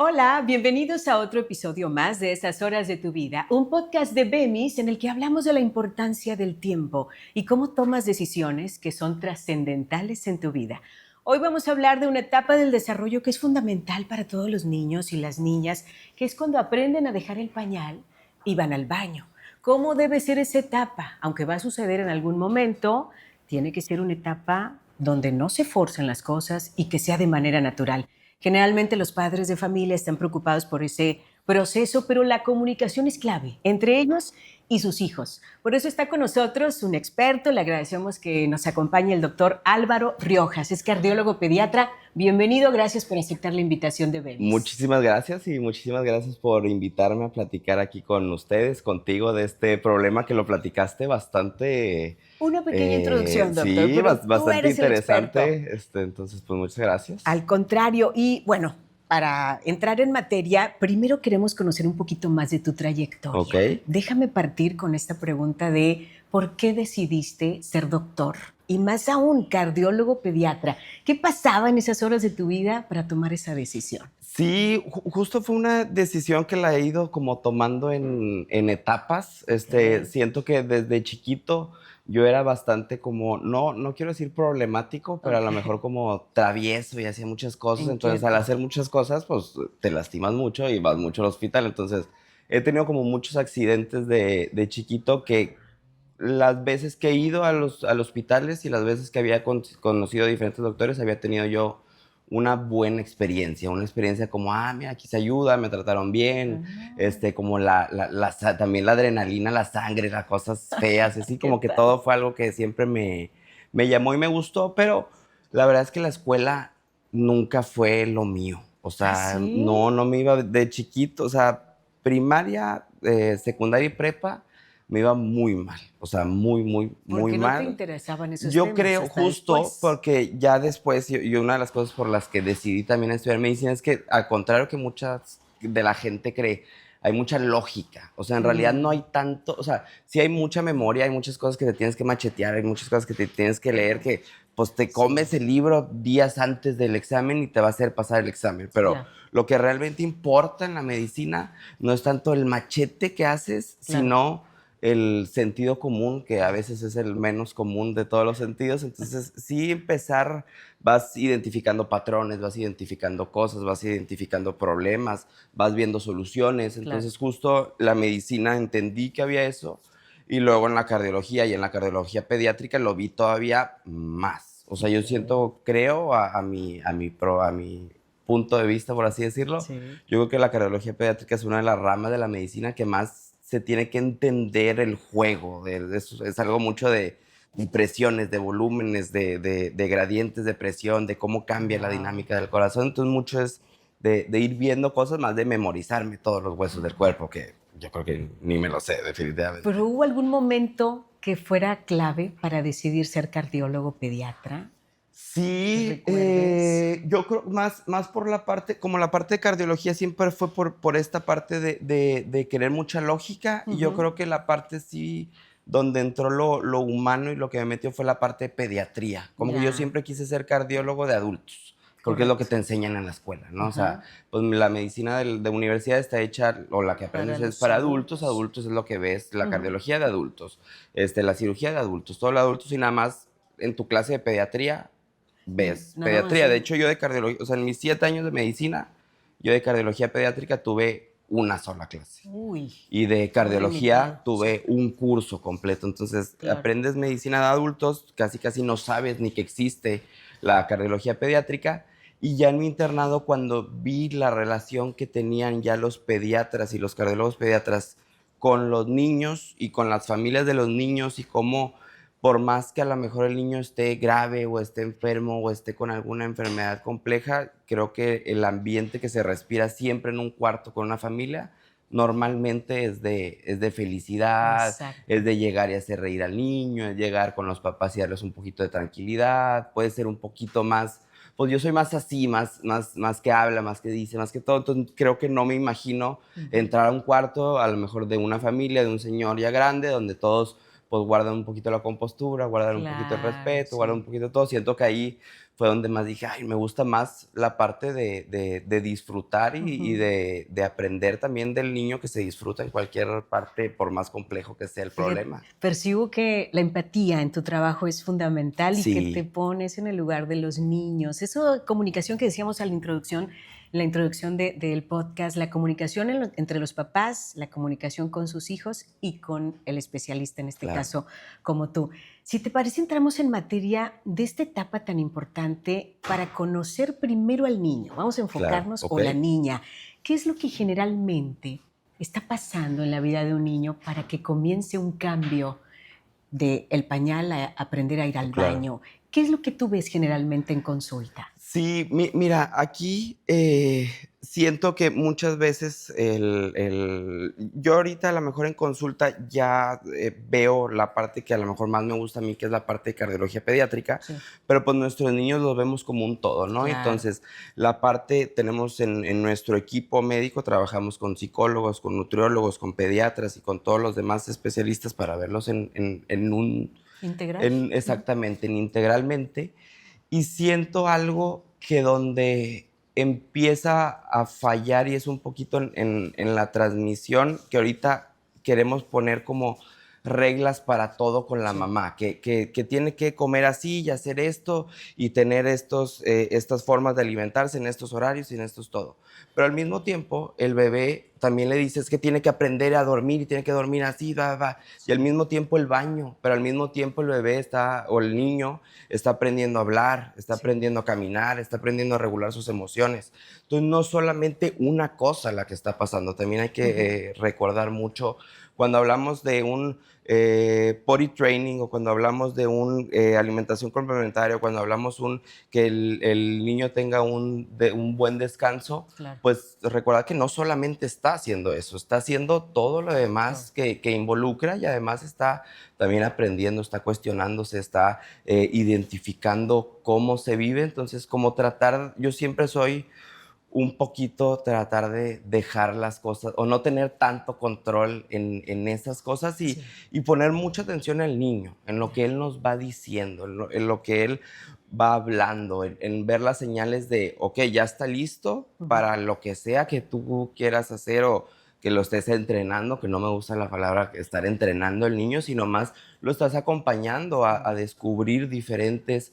Hola, bienvenidos a otro episodio más de Esas Horas de tu Vida, un podcast de Bemis en el que hablamos de la importancia del tiempo y cómo tomas decisiones que son trascendentales en tu vida. Hoy vamos a hablar de una etapa del desarrollo que es fundamental para todos los niños y las niñas, que es cuando aprenden a dejar el pañal y van al baño. ¿Cómo debe ser esa etapa? Aunque va a suceder en algún momento, tiene que ser una etapa donde no se forcen las cosas y que sea de manera natural. Generalmente los padres de familia están preocupados por ese proceso, pero la comunicación es clave entre ellos y sus hijos. Por eso está con nosotros un experto. Le agradecemos que nos acompañe el doctor Álvaro Riojas. Es cardiólogo pediatra. Bienvenido, gracias por aceptar la invitación de Bemis. Muchísimas gracias y muchísimas gracias por invitarme a platicar aquí con ustedes, contigo, de este problema que lo platicaste bastante, Una pequeña introducción, doctor, sí, pero tú bastante eres el experto. interesante. Entonces, pues muchas gracias. Al contrario, y bueno, para entrar en materia, primero queremos conocer un poquito más de tu Ok. trayectoria. Déjame partir con esta pregunta de ¿por qué decidiste ser doctor? Y más aún, cardiólogo pediatra. ¿Qué pasaba en esas horas de tu vida para tomar esa decisión? Sí, justo fue una decisión que la he ido como tomando en etapas. Ok. Siento que desde chiquito yo era bastante como, no quiero decir problemático, pero a Ok. lo mejor como travieso y hacía muchas cosas. Entonces, al Inquieto. hacer muchas cosas, pues te lastimas mucho y vas mucho al hospital. Entonces, he tenido como muchos accidentes de chiquito que las veces que he ido a los hospitales y las veces que había conocido a diferentes doctores, había tenido yo una experiencia como, mira, aquí se ayuda, me trataron bien, Ah, como también la adrenalina, la sangre, las cosas feas, así ¿qué como que tal? todo fue algo que siempre me llamó y me gustó, pero la verdad es que la escuela nunca fue lo mío, o ¿Ah, sea, sí? no me iba de chiquito, o sea, primaria, secundaria y prepa, me iba muy mal, o sea, muy Porque no te mal. interesaban esos Yo temas creo hasta justo después. porque ya después, y una de las cosas por las que decidí también estudiar medicina es que, al contrario que muchas de la gente cree, hay mucha lógica. O sea, en realidad no hay Mm. tanto, o sea, sí hay mucha memoria, hay muchas cosas que te tienes que machetear, hay muchas cosas que te tienes que leer, que pues te Sí, comes el libro días antes del examen y te va a hacer pasar el examen. Pero claro, lo que realmente importa en la medicina no es tanto el machete que haces, claro. sino el sentido común, que a veces es el menos común de todos los sentidos. Entonces, sí empezar, vas identificando patrones, vas identificando cosas, vas identificando problemas, vas viendo soluciones. Claro. Entonces, justo la medicina entendí que había eso y luego en la cardiología y en la cardiología pediátrica lo vi todavía más. O sea, yo Okey. siento, creo, a mi punto de vista, por así decirlo, Sí. yo creo que la cardiología pediátrica es una de las ramas de la medicina que más se tiene que entender el juego. Es algo mucho de presiones, de volúmenes, de gradientes de presión, de cómo cambia la Guau. dinámica del corazón. Entonces, mucho es de ir viendo cosas más de memorizarme todos los huesos del cuerpo, que yo creo que ni me lo sé, definitivamente. ¿Pero hubo algún momento que fuera clave para decidir ser cardiólogo pediatra? ¿Que Sí, recuerdes? yo creo más por la parte, como la parte de cardiología siempre fue por esta parte de querer mucha lógica, y yo Ujú. creo que la parte sí donde entró lo humano y lo que me metió fue la parte de pediatría. Como que yo Ya, siempre quise ser cardiólogo de adultos, porque es lo que correcto. te enseñan en la escuela, ¿no? O sea, Ajá. pues la medicina de universidad está hecha, o la que Para aprendes es los para adultos, adultos. adultos es lo que ves, la Ujú. cardiología de adultos, la cirugía de adultos, todo lo de adultos y nada más en tu clase de pediatría ves Nada más pediatría. De un hecho, yo de cardiología, o sea, en mis 7 años de medicina, yo de cardiología pediátrica tuve una sola clase. uy, Y de muy limitado, cardiología sí, tuve un curso completo. Entonces, claro. aprendes medicina de adultos, casi no sabes ni que existe la cardiología pediátrica. Y ya en mi internado, cuando vi la relación que tenían ya los pediatras y los cardiólogos pediatras con los niños y con las familias de los niños, y cómo, por más que a lo mejor el niño esté grave o esté enfermo o esté con alguna enfermedad compleja, creo que el ambiente que se respira siempre en un cuarto con una familia normalmente es de felicidad, es Exacto. de llegar y hacer reír al niño, es llegar con los papás y darles un poquito de tranquilidad, puede ser un poquito más, pues yo soy más así, más que habla, más que dice, más que todo. Entonces creo que no me imagino Ujú. entrar a un cuarto, a lo mejor de una familia, de un señor ya grande, donde todos pues guardan un poquito la compostura, guardan un poquito el Claro, respeto, guardan un sí. poquito todo. Siento que ahí fue donde más dije, ay, me gusta más la parte de disfrutar y de aprender también del niño que se disfruta en cualquier parte, por más complejo que sea el Fíjate, problema. percibo que la empatía en tu trabajo es fundamental y que te Sí, pones en el lugar de los niños. Eso de comunicación que decíamos en la introducción del podcast, la comunicación entre los papás, la comunicación con sus hijos y con el especialista, en este claro, caso, como tú. Si te parece, entramos en materia de esta etapa tan importante para conocer primero al niño. Vamos a claro, enfocarnos, o ¿ok? la niña. ¿Qué es lo que generalmente está pasando en la vida de un niño para que comience un cambio de el pañal a aprender a ir al Claro. baño? ¿Qué es lo que tú ves generalmente en consulta? Sí, mira, aquí siento que muchas veces yo ahorita a lo mejor en consulta ya veo la parte que a lo mejor más me gusta a mí, que es la parte de cardiología pediátrica, Sí, pero pues nuestros niños los vemos como un todo, ¿no? claro. Entonces, la parte, tenemos en nuestro equipo médico, trabajamos con psicólogos, con nutriólogos, con pediatras y con todos los demás especialistas para verlos Integral. Ujú. exactamente, en integralmente. Y siento algo que donde empieza a fallar y es un poquito en la transmisión, que ahorita queremos poner como reglas para todo con la Sí. mamá, que tiene que comer así y hacer esto y tener estas formas de alimentarse en estos horarios y en estos todo. Pero al mismo tiempo, el bebé también le dices que tiene que aprender a dormir y tiene que dormir así, va, va. Y al mismo tiempo el baño, pero al mismo tiempo el bebé está, o el niño, está aprendiendo a hablar, está Sí. aprendiendo a caminar, está aprendiendo a regular sus emociones. Entonces, no solamente una cosa la que está pasando, también hay Ujú. que recordar mucho cuando hablamos de un potty training o cuando hablamos de un alimentación complementaria o cuando hablamos que el niño tenga un buen descanso, Claro. pues recuerda que no solamente está haciendo eso, está haciendo todo lo Todo. demás que involucra y además está también aprendiendo, está cuestionándose, está identificando cómo se vive. Entonces, como tratar, yo siempre soy un poquito tratar de dejar las cosas o no tener tanto control en esas cosas Sí. y poner mucha atención al niño, en lo que él nos va diciendo, en lo que él va hablando, en ver las señales de, ok, ya está listo Ujú. para lo que sea que tú quieras hacer o que lo estés entrenando, que no me gusta la palabra estar entrenando al niño, sino más lo estás acompañando a descubrir diferentes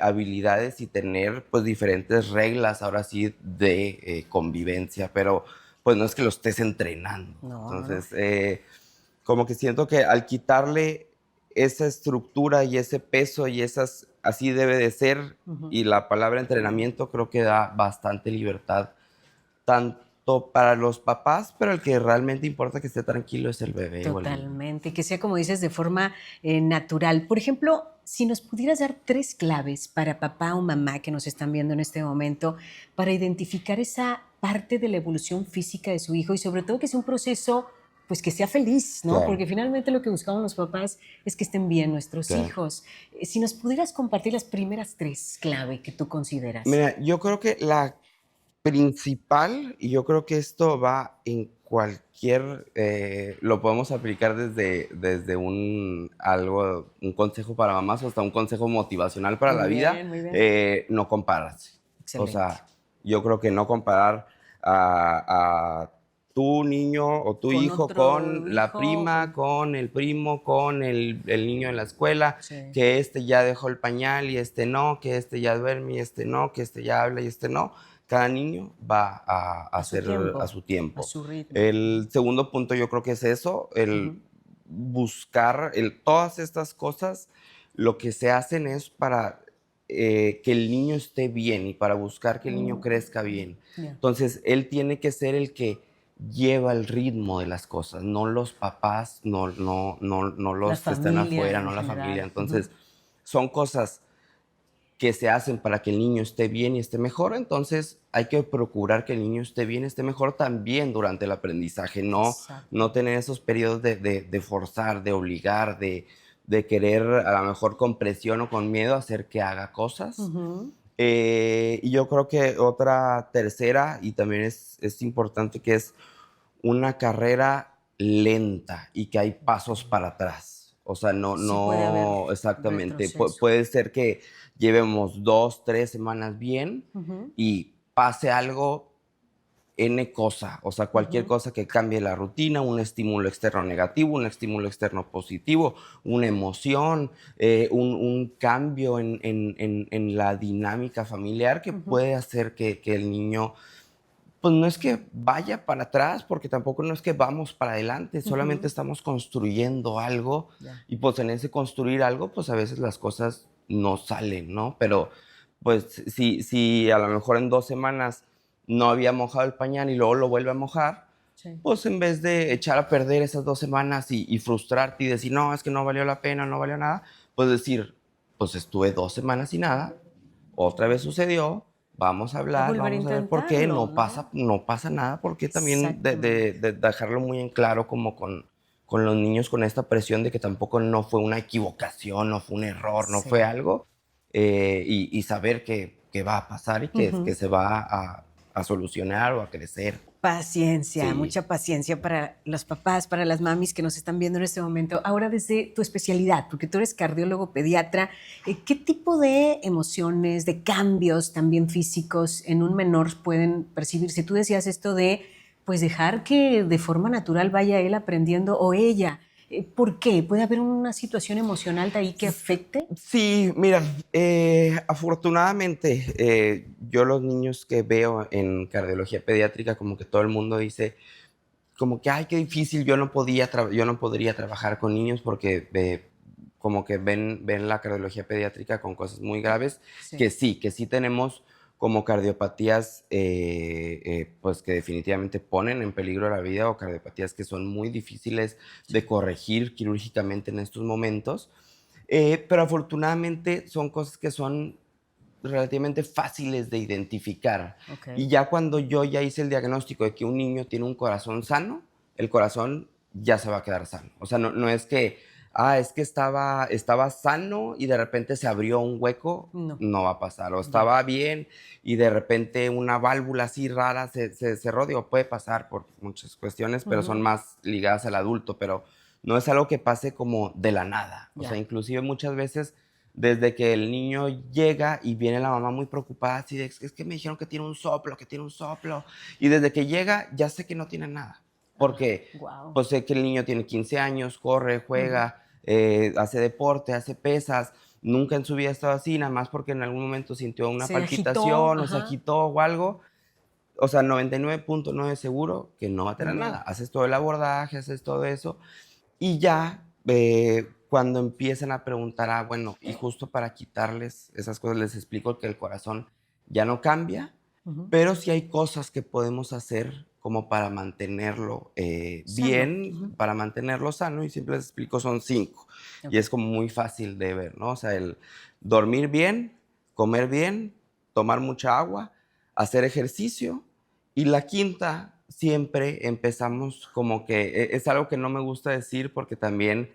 habilidades y tener pues diferentes reglas ahora sí de convivencia, pero pues no es que lo estés entrenando. No, no, no. Entonces, como que siento que al quitarle esa estructura y ese peso y esas, así debe de ser, Ujú. y la palabra entrenamiento creo que da bastante libertad, tanto para los papás, pero el que realmente importa que esté tranquilo es el bebé o el niño. Totalmente, que sea, como dices, de forma natural. Por ejemplo, si nos pudieras dar 3 claves para papá o mamá que nos están viendo en este momento, para identificar esa parte de la evolución física de su hijo y sobre todo que sea un proceso, pues que sea feliz, ¿no? Claro, Porque finalmente lo que buscamos los papás es que estén bien nuestros claro. hijos. Si nos pudieras compartir las primeras 3 clave que tú consideras. Mira, yo creo que la principal, y yo creo que esto va en cualquier, lo podemos aplicar desde un consejo para mamás hasta un consejo motivacional para la vida, Muy bien. no compararse. O Excelente. sea, yo creo que no comparar a tu niño o tu Con hijo otro con la hijo, prima, con el primo, con el niño en la escuela, sí, que este ya dejó el pañal y este no, que este ya duerme y este no, que este ya habla y este no. Cada niño va a a su hacer a tiempo, su a tiempo. su ritmo. El segundo punto yo creo que es eso, el Ujú. buscar, todas estas cosas, lo que se hacen es para que el niño esté bien y para buscar que el niño crezca bien. Ya. Entonces, él tiene que ser el que lleva el ritmo de las cosas, no los papás, no La los que están familia afuera, en no la familia. general. Ujú. Entonces, son cosas que se hacen para que el niño esté bien y esté mejor, entonces hay que procurar que el niño esté bien, esté mejor también durante el aprendizaje, no Exacto. tener esos periodos de forzar, de obligar, de querer a lo mejor con presión o con miedo hacer que haga cosas. Ujú. Y yo creo que otra tercera, y también es importante, que es una carrera lenta y que hay pasos para atrás. O sea, Sí puede haber exactamente. retroceso. Puede ser que llevemos 2, 3 semanas bien Ujú, y pase algo N cosa, o sea, cualquier ujú, cosa que cambie la rutina, un estímulo externo negativo, un estímulo externo positivo, una emoción, un cambio en la dinámica familiar que ujú, puede hacer que el niño, pues no es que vaya para atrás, porque tampoco no es que vamos para adelante, solamente ujú. estamos construyendo algo Ya. y pues en ese construir algo, pues a veces las cosas no salen, ¿no? Pero pues si a lo mejor en 2 semanas no había mojado el pañal y luego lo vuelve a mojar, Sí. pues en vez de echar a perder esas 2 semanas y frustrarte y decir, no, es que no valió la pena, no valió nada, pues decir, pues estuve 2 semanas y nada, otra vez sucedió, vamos a Voy a hablar, volver a vamos a ver por qué, intentarlo, ¿no? no pasa nada, porque también Exactamente. de dejarlo muy en claro como con los niños, con esta presión de que tampoco no fue una equivocación, no fue un error, no fue Sí. algo, y saber que va a pasar y que Ujú. se va a solucionar o a crecer. Paciencia, Sí. mucha paciencia para los papás, para las mamis que nos están viendo en este momento. Ahora, desde tu especialidad, porque tú eres cardiólogo pediatra, ¿qué tipo de emociones, de cambios también físicos en un menor pueden percibirse? Tú decías esto de, pues, dejar que de forma natural vaya él aprendiendo o ella. ¿Por qué? ¿Puede haber una situación emocional de ahí que afecte? Sí, mira, afortunadamente, yo los niños que veo en cardiología pediátrica, como que todo el mundo dice, como que, ay, qué difícil, yo no podría trabajar con niños porque como que ven la cardiología pediátrica con cosas muy graves, Sí. que sí tenemos como cardiopatías, pues que definitivamente ponen en peligro la vida o cardiopatías que son muy difíciles de corregir quirúrgicamente en estos momentos. Pero afortunadamente son cosas que son relativamente fáciles de identificar. Ok. Y ya cuando yo ya hice el diagnóstico de que un niño tiene un corazón sano, el corazón ya se va a quedar sano. O sea, no es que, es que estaba sano y de repente se abrió un hueco, No, no va a pasar. O ya. estaba bien y de repente una válvula así rara se cerró, digo, puede pasar por muchas cuestiones, pero son Ujú, más ligadas al adulto, pero no es algo que pase como de la nada. O sea, ya. inclusive muchas veces desde que el niño llega y viene la mamá muy preocupada, así de, es que me dijeron que tiene un soplo, que tiene un soplo. Y desde que llega, ya sé que no tiene nada. Ah, Porque, wow. pues sé que el niño tiene 15 años, corre, juega, hace deporte, hace pesas. Nunca en su vida ha estado así, nada más porque en algún momento sintió una Se agitó, palpitación o se ajá. agitó o algo. O sea, 99.9 seguro que no va a tener nada. No. Haces todo el abordaje, haces todo eso y ya, cuando empiezan a preguntar, bueno, y justo para quitarles esas cosas, les explico que el corazón ya no cambia, Ujú. pero sí hay cosas que podemos hacer como para mantenerlo Sano. bien, Ujú. para mantenerlo sano, y siempre les explico, son 5. Y es Okey. como muy fácil de ver, ¿no? O sea, el dormir bien, comer bien, tomar mucha agua, hacer ejercicio y la quinta, siempre empezamos como que es algo que no me gusta decir porque también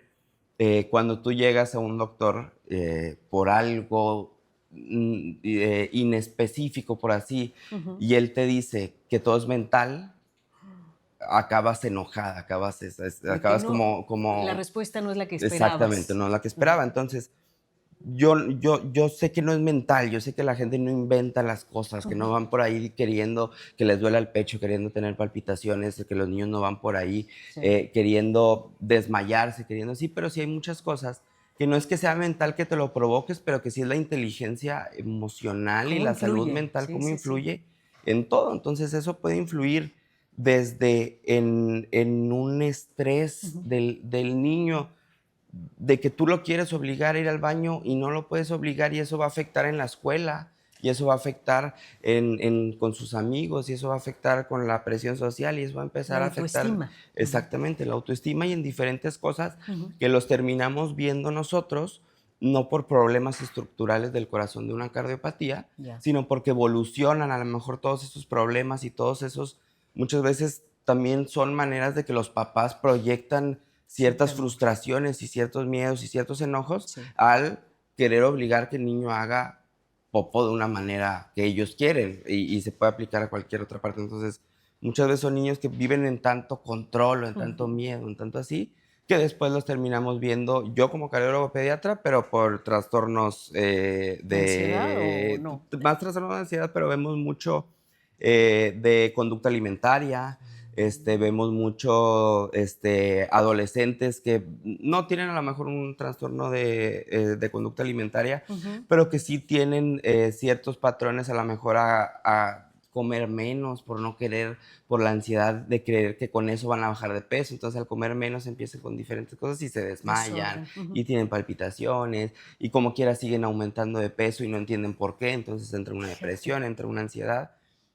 cuando tú llegas a un doctor por algo inespecífico, por así, Ujú. y él te dice que todo es mental, acabas enojada, De que acabas no, como, la como respuesta no es la que exactamente, esperabas. no es la que Ujú. esperaba. Entonces, yo sé que no es mental, yo sé que la gente no inventa las cosas, que no Ujú. van por ahí queriendo que les duela el pecho, queriendo tener palpitaciones, que los niños no van por ahí Sí. queriendo desmayarse, queriendo sí, pero sí hay muchas cosas que no es que sea mental que te lo provoques, pero que sí es la inteligencia emocional y ¿Cómo la salud influye? mental, Sí, cómo sí, sí. influye en todo. Entonces eso puede influir desde en un estrés Ujú. del niño, de que tú lo quieres obligar a ir al baño y no lo puedes obligar y eso va a afectar en la escuela y eso va a afectar con sus amigos y eso va a afectar con la presión social y eso va a La empezar a afectar autoestima. Ujú. exactamente la autoestima y en diferentes cosas Ujú. que los terminamos viendo nosotros, no por problemas estructurales del corazón de una cardiopatía, Ya. sino porque evolucionan a lo mejor todos esos problemas y todos esos, muchas veces también son maneras de que los papás proyectan Sí, ciertas también. frustraciones y ciertos miedos y ciertos enojos Sí. al querer obligar que el niño haga popó de una manera que ellos quieren y se puede aplicar a cualquier otra parte. Entonces, muchas veces son niños que viven en tanto control o en tanto Ujú. miedo, en tanto así, que después los terminamos viendo yo como cardiólogo pediatra, pero por trastornos ¿De ansiedad o no? más trastornos de ansiedad, pero vemos mucho de conducta alimentaria, vemos mucho adolescentes que no tienen a lo mejor un trastorno de conducta alimentaria, Ujú. pero que sí tienen ciertos patrones a lo mejor a comer menos por no querer, por la ansiedad de creer que con eso van a bajar de peso. Entonces, al comer menos empiezan con diferentes cosas y se desmayan Desorden. Ujú. y tienen palpitaciones y como quiera siguen aumentando de peso y no entienden por qué. Entonces entra una Fíjate. depresión, entra una ansiedad.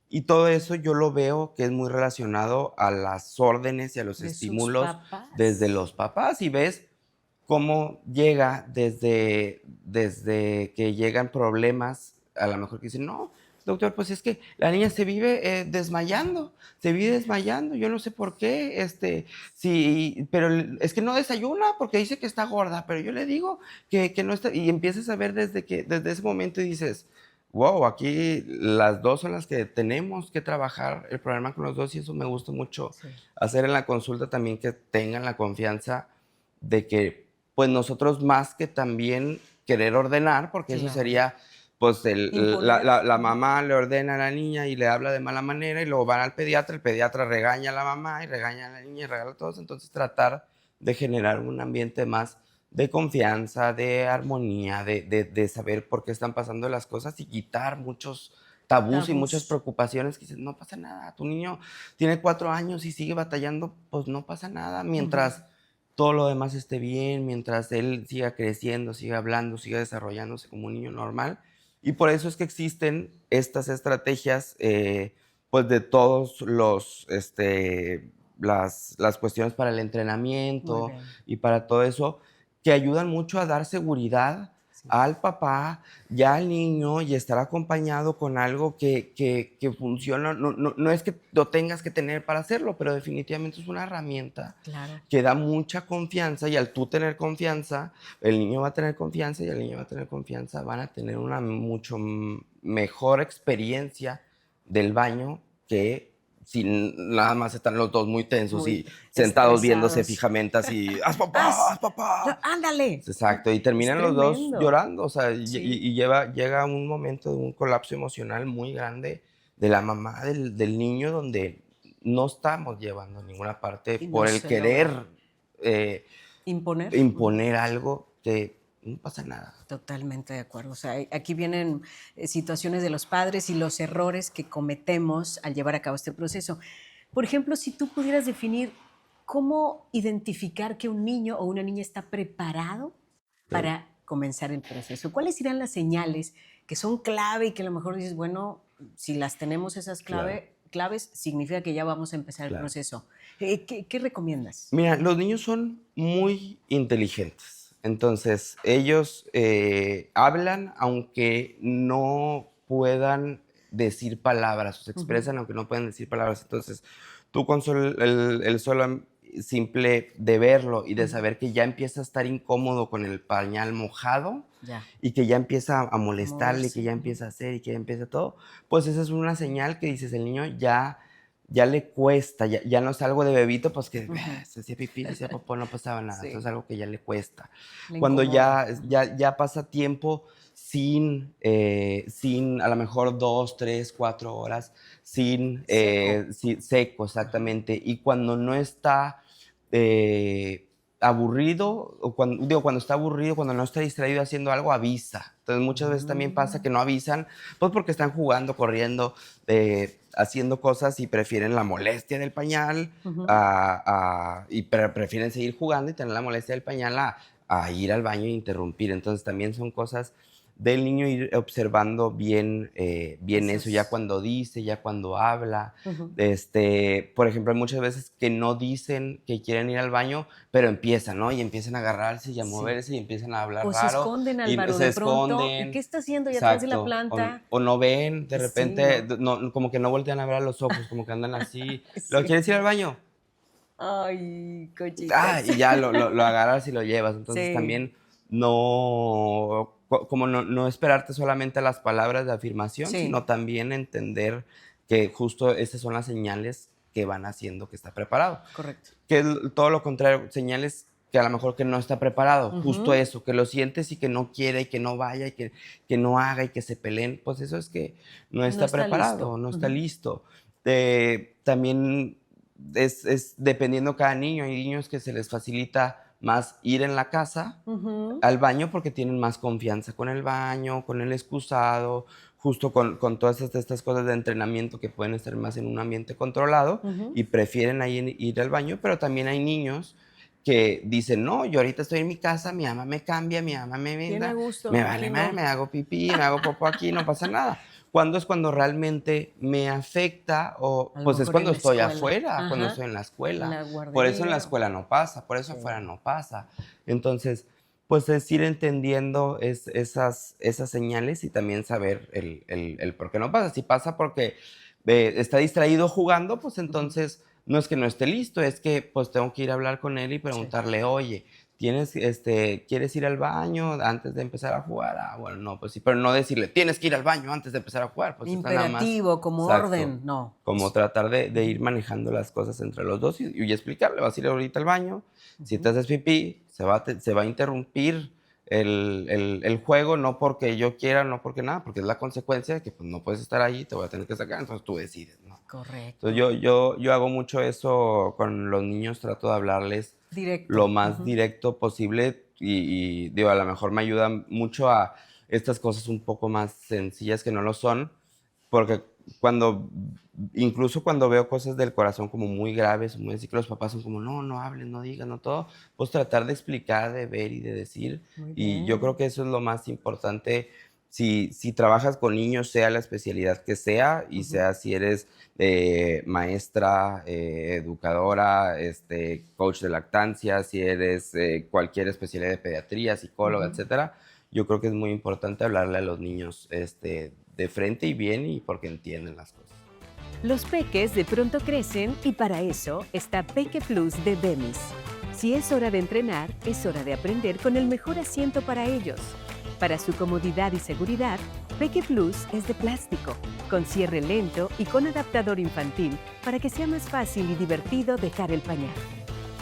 Y todo eso yo lo veo que es muy relacionado a las órdenes y a los De sus estímulos desde papás. los papás. Y ves cómo llega desde que llegan problemas, a lo mejor que dicen, no, doctor, pues es que la niña se vive se vive desmayando, yo no sé por qué, sí, pero es que no desayuna porque dice que está gorda, pero yo le digo que no está, y empiezas a ver desde ese momento y dices, wow, aquí las dos son las que tenemos que trabajar el programa con los dos y eso me gusta mucho Sí. hacer en la consulta también, que tengan la confianza de que pues nosotros más que también querer ordenar, porque eso Claro. sería, pues Imponer. la Ujú. mamá le ordena a la niña y le habla de mala manera y luego van al pediatra, el pediatra regaña a la mamá y regaña a la niña y regala a todos, entonces tratar de generar un ambiente más de confianza, de armonía, de saber por qué están pasando las cosas y quitar muchos tabús y muchas Tabús. preocupaciones que dices, no pasa nada, tu niño tiene 4 años y sigue batallando, pues no pasa nada, Ujú. mientras todo lo demás esté bien, mientras él siga creciendo, siga hablando, siga desarrollándose como un niño normal. Y por eso es que existen estas estrategias, pues de todos las cuestiones para el Muy entrenamiento bien. y para todo eso, que ayudan mucho a dar seguridad Sí. al papá, ya al niño, y estar acompañado con algo que funciona. No es que lo tengas que tener para hacerlo, pero definitivamente es una herramienta Claro. que da mucha confianza y al tú tener confianza, el niño va a tener confianza y el niño va a tener confianza, van a tener una mucho mejor experiencia del baño que si nada más están los dos muy tensos Muy y sentados viéndose estresados. fijamente así, ¡Haz! haz papá. ¡Ándale! Exacto, y Es terminan los dos tremendo. llorando, o sea, Sí. llega un momento de un colapso emocional muy grande de la mamá del niño, donde no estamos llevando a ninguna parte Y no por el se logra. querer eh, Imponer. Ujú. imponer algo que no pasa nada. Totalmente de acuerdo. O sea, aquí vienen situaciones de los padres y los errores que cometemos al llevar a cabo este proceso. Por ejemplo, si tú pudieras definir cómo identificar que un niño o una niña está preparado Claro, para comenzar el proceso, ¿cuáles serían las señales que son clave y que a lo mejor dices, bueno, si las tenemos esas claro, claves, significa que ya vamos a empezar el claro. proceso? ¿Qué recomiendas? Mira, los niños son muy inteligentes. Entonces, ellos hablan aunque no puedan decir palabras, o se Ujú. expresan aunque no puedan decir palabras. Entonces, tú con el solo simple de verlo y de Ujú. saber que ya empieza a estar incómodo con el pañal mojado Ya, y que ya empieza a a molestarle, que moverse. ya Ujú. empieza a hacer y que ya empieza todo, pues esa es una señal que dices, el niño ya le cuesta, ya no es algo de bebito, pues que Ujú. se hacía pipí, se hacía popó, no pasaba nada. Entonces es Sí, algo que ya le cuesta. le Cuando incomoda. Ujú. ya pasa tiempo sin a lo mejor 2, 3, 4 horas, Seco. seco, Ajá. exactamente. Y cuando no está aburrido, o cuando está aburrido, cuando no está distraído haciendo algo, avisa. Entonces muchas veces también pasa Mm. que no avisan, pues porque están jugando, corriendo, haciendo cosas y prefieren la molestia del pañal Ujú. y prefieren seguir jugando y tener la molestia del pañal a ir al baño e interrumpir. Entonces también son cosas del niño ir observando bien eso, ya Esos. cuando dice, ya cuando habla. Ujú. Por ejemplo, hay muchas veces que no dicen que quieren ir al baño, pero empiezan, ¿no? Y empiezan a agarrarse y a Sí. moverse y empiezan a hablar O se raro esconden, y Álvaro, se de pronto. ¿Y qué esconden. está haciendo ahí atrás de la Exacto, planta? o no ven, de Sí, repente, ¿no? no, como que no voltean a ver a los ojos, como que andan así, ¿lo Sí. quieres ir al baño? Ay, Ah, cochitas. y ya lo agarras y lo llevas. Entonces Sí, también como no esperarte solamente a las palabras de afirmación, sí, sino también entender que justo esas son las señales que van haciendo que está preparado. correcto. Que es todo lo contrario, señales que a lo mejor que no está preparado, justo Ujú. eso, que lo sientes y que no quiere y que no vaya y que no haga y que se peleen, pues eso es que no No está está preparado, listo. no está Ujú. listo. También es dependiendo cada niño, hay niños que se les facilita más ir en la casa Ujú. al baño porque tienen más confianza con el baño, con el excusado, justo con todas estas cosas de entrenamiento que pueden estar más en un ambiente controlado Ujú. y prefieren ahí ir al baño, pero también hay niños que dicen, no, yo ahorita estoy en mi casa, mi mamá me cambia, mi mamá me Bien a venga, gusto, me aquí vale madre, no. me hago pipí, me hago popó aquí, no pasa nada. ¿Cuándo es cuando realmente me afecta? O A lo pues es mejor en cuando la estoy escuela. afuera, cuando Ajá. estoy en la En escuela. la Por eso en la guardería. escuela no pasa, por eso Sí. afuera no pasa. Entonces, pues es ir entendiendo esas señales y también saber el por qué no pasa. Si pasa porque está distraído jugando, pues Ujú. entonces no es que no esté listo, es que pues tengo que ir a hablar con él y Sí. preguntarle, oye, ¿quieres ir al baño antes de empezar a jugar? Ah, bueno, no, pues sí, pero no decirle, tienes que ir al baño antes de empezar a jugar, pues está nada más, Imperativo, como exacto, orden, no. como Es tratar de ir ujú, manejando las cosas entre los dos y explicarle, vas a ir ahorita al baño, si te ujú. haces pipí, se va a interrumpir el juego, no porque yo quiera, no porque nada, porque es la consecuencia de que pues, no puedes estar ahí, te voy a tener que sacar, entonces tú decides, ¿no? Entonces Correcto. yo hago mucho eso con los niños, trato de hablarles lo Directo. más Ujú. directo posible y digo, a lo mejor me ayuda mucho a estas cosas un poco más sencillas que no lo son, porque cuando, incluso cuando veo cosas del corazón como muy graves, muy así que los papás son como, no, no hables, no digas, no todo, pues tratar de explicar, de ver y de decir. Muy Y yo creo bien. que eso es lo más importante. Si trabajas con niños, sea la especialidad que sea, y Ujú, sea si eres maestra, educadora, coach de lactancia, si eres cualquier especialidad de pediatría, psicóloga, ujú. etcétera, yo creo que es muy importante hablarle a los niños de frente y bien y porque entienden las cosas. Los peques de pronto crecen y para eso está Peque Plus de Bemis. Si es hora de entrenar, es hora de aprender con el mejor asiento para ellos. Para su comodidad y seguridad, Peque Plus es de plástico, con cierre lento y con adaptador infantil para que sea más fácil y divertido dejar el pañal.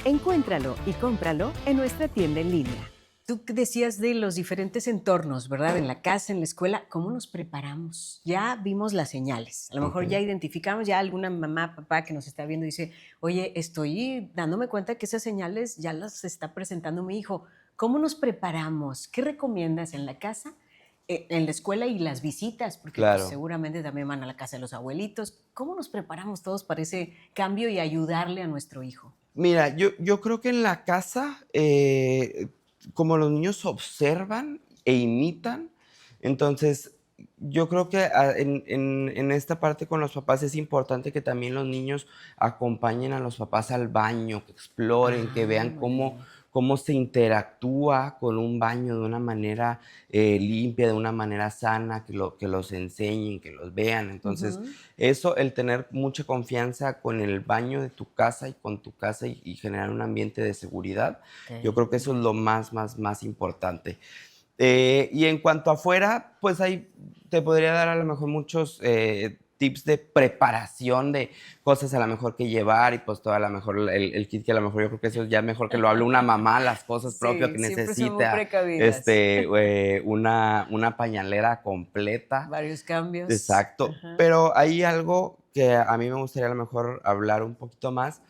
Encuéntralo y cómpralo en nuestra tienda en línea. Tú decías de los diferentes entornos, ¿verdad? En la casa, en la escuela, ¿cómo nos preparamos? Ya vimos las señales. A lo Ok, mejor ya identificamos, ya alguna mamá, papá que nos está viendo dice, oye, estoy dándome cuenta que esas señales ya las está presentando mi hijo. ¿Cómo nos preparamos? ¿Qué recomiendas en la casa, en la escuela y las visitas? Porque pues, claro. seguramente también van a la casa de los abuelitos. ¿Cómo nos preparamos todos para ese cambio y ayudarle a nuestro hijo? Mira, yo creo que en la casa, como los niños observan e imitan, entonces yo creo que en esta parte con los papás es importante que también los niños acompañen a los papás al baño, que exploren, que Ah, vean muy cómo, bien. cómo se interactúa con un baño de una manera limpia, de una manera sana, que los enseñen, que los vean. Entonces, Ujú. eso, el tener mucha confianza con el baño de tu casa y con tu casa y generar un ambiente de seguridad, yo Okey, creo que muy eso es bien. lo más importante. Y en cuanto afuera, pues ahí te podría dar a lo mejor muchos tips de preparación de cosas a lo mejor que llevar y pues todo a lo mejor el kit que a lo mejor yo creo que eso es ya mejor que lo hable una mamá, las cosas propias Sí, que siempre son muy necesita, precavidas. una pañalera completa. Varios cambios. Exacto, Ajá. pero hay algo que a mí me gustaría a lo mejor hablar un poquito más,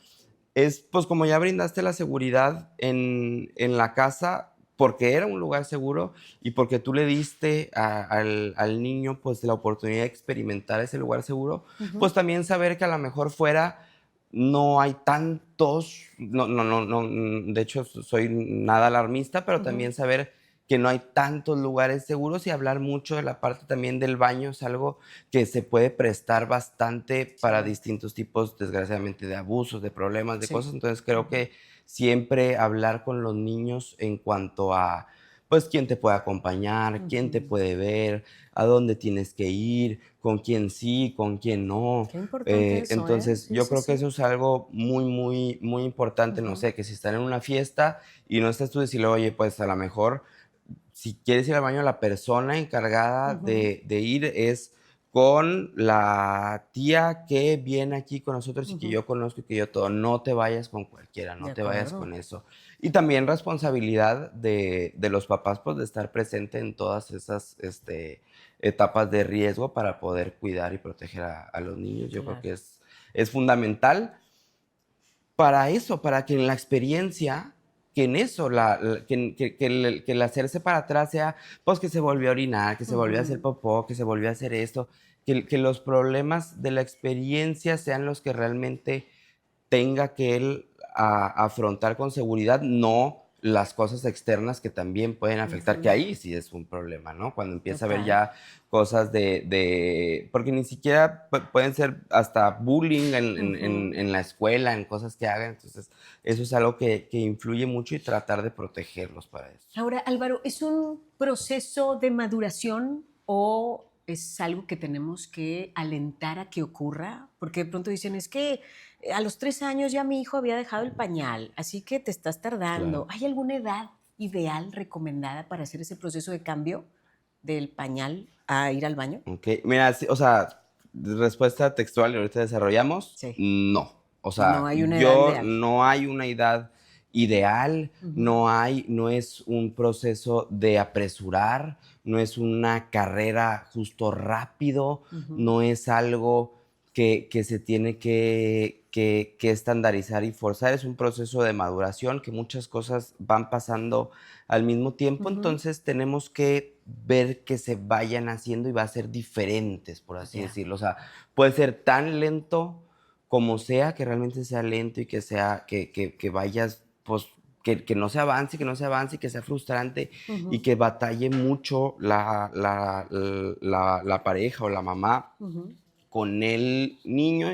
es, pues, como ya brindaste la seguridad en la casa, porque era un lugar seguro y porque tú le diste al niño, pues, la oportunidad de experimentar ese lugar seguro, pues, Ujú, también saber que a lo mejor fuera no hay tantos, de hecho, soy nada alarmista, pero ujú. también saber que no hay tantos lugares seguros y hablar mucho de la parte también del baño, es algo que se puede prestar bastante para Sí, distintos tipos, desgraciadamente, de abusos, de problemas, de sí. cosas. Entonces, creo Ujú. que siempre hablar con los niños en cuanto a, pues, quién te puede acompañar, quién te Ujú. puede ver, a dónde tienes que ir, con quién sí, con quién no. Qué importante eso, ¿eh? Entonces, Sí, yo sí, creo que eso sí. es algo muy importante, no Ujú, sé, que si están en una fiesta y no estás tú decirle, oye, pues a lo mejor si quieres ir al baño, la persona encargada ujú. de ir es con la tía que viene aquí con nosotros y que Ujú. yo conozco y que yo todo. No te vayas con cualquiera, De no te vayas acuerdo. con eso. Y también responsabilidad de los papás, pues, de estar presente en todas esas, etapas de riesgo para poder cuidar y proteger a los niños. Yo creo Claro. que es fundamental para eso, para que en la experiencia, que en eso, que el hacerse para atrás sea, pues, que se volvió a orinar, que se volvió a hacer Ujú. popó, que se volvió a hacer esto, que los problemas de la experiencia sean los que realmente tenga que él afrontar con seguridad, no las cosas externas que también pueden afectar, que Ujú. ahí sí es un problema, ¿no? Cuando empieza a haber Total. ya cosas porque ni siquiera pueden ser hasta bullying Ujú. en la escuela, en cosas que hagan. Entonces, eso es algo que influye mucho y tratar de protegerlos para eso. Ahora, Álvaro, ¿es un proceso de maduración o es algo que tenemos que alentar a que ocurra? Porque de pronto dicen, es que a los 3 años ya mi hijo había dejado el pañal, así que te estás tardando. Claro. ¿Hay alguna edad ideal recomendada para hacer ese proceso de cambio del pañal a ir al baño? Okey. Mira, sí, o sea, respuesta textual y ahorita desarrollamos, Sí, no. O no sea, hay una edad yo ideal. no hay una edad ideal, Ujú, no es un proceso de apresurar, no es una carrera justo rápido, ujú, no es algo que se tiene que estandarizar y forzar, es un proceso de maduración, que muchas cosas van pasando al mismo tiempo, ujú. entonces tenemos que ver que se vayan haciendo y va a ser diferentes, por así Ya. decirlo. O sea, puede ser tan lento como sea, que realmente sea lento y que sea, que vayas, pues, que no se avance, que no se avance, y que sea frustrante y Ujú, que batalle mucho la pareja o la mamá ujú. con el niño,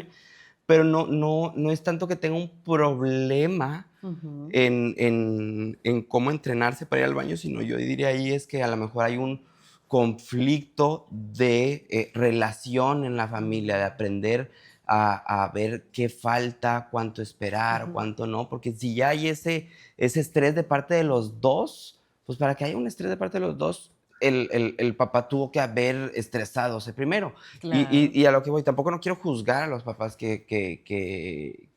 pero no es tanto que tenga un problema Ujú. en cómo entrenarse para ir al baño, sino yo diría ahí es que a lo mejor hay un conflicto de, relación en la familia, de Mm. aprender a ver qué falta, cuánto esperar, Ujú. cuánto no, porque si ya hay ese estrés de parte de los 2, pues para que haya un estrés de parte de los 2, el papá tuvo que haber estresadose primero. Claro. Y a lo que voy, tampoco no quiero juzgar a los papás que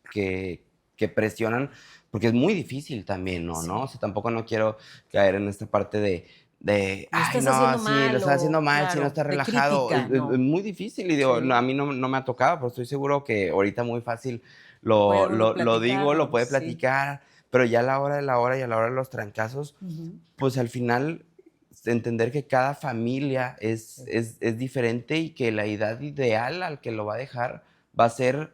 presionan, porque es muy difícil también, ¿no? O Sí. sea, tampoco no quiero caer en esta parte Lo ay, estás no, haciendo sí, lo mal estás haciendo o mal, si no claro, estás de relajado. crítica, Es no. muy difícil y digo, no, a Sí. mí no me ha tocado, pero estoy seguro que ahorita muy fácil Puede uno lo digo, lo platicarlo, puede sí. platicar, pero ya a la hora de la hora y a la hora de los trancazos, Ujú. pues al final entender que cada familia Sí. es diferente y que la edad ideal al que lo va a dejar va a ser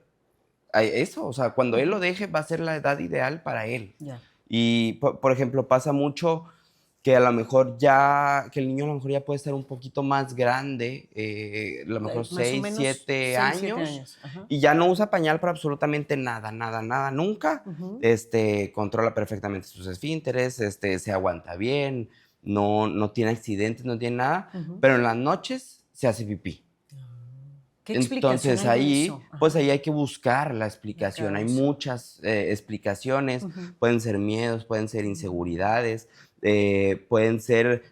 eso, o sea, cuando él lo Ujú. deje va a ser la edad ideal para él. Ya. Y, por ejemplo, pasa mucho que a lo mejor que el niño a lo mejor ya puede estar un poquito más grande, a lo mejor Más o 6 menos 7 6 7 años, años. Ajá. y ya no usa pañal para absolutamente nada, nada, nada, nunca. Ujú. Controla perfectamente sus esfínteres, se aguanta bien, no tiene accidentes, no tiene nada, Ujú. pero en las noches se hace pipí. ¿Qué explicación Entonces hay de ahí, eso? pues Ajá. ahí hay que buscar la explicación. Buscar Hay eso. muchas explicaciones, Ujú. pueden ser miedos, pueden ser Mm. inseguridades, pueden ser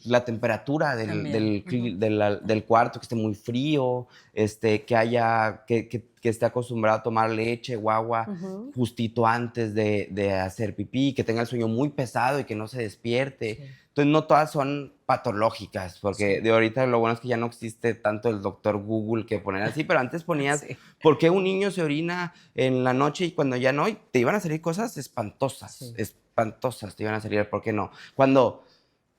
la temperatura También. Ujú. del cuarto, que esté muy frío, que esté acostumbrado a tomar leche o agua Ujú. justito antes de hacer pipí, que tenga el sueño muy pesado y que no se despierte. Sí. Entonces, no todas son patológicas, porque Sí. de ahorita lo bueno es que ya no existe tanto el doctor Google que poner así, pero antes ponías, Sí. ¿por qué un niño se orina en la noche y cuando ya no? Y te iban a salir cosas espantosas, Sí. espantosas te iban a salir, ¿por qué no? Cuando,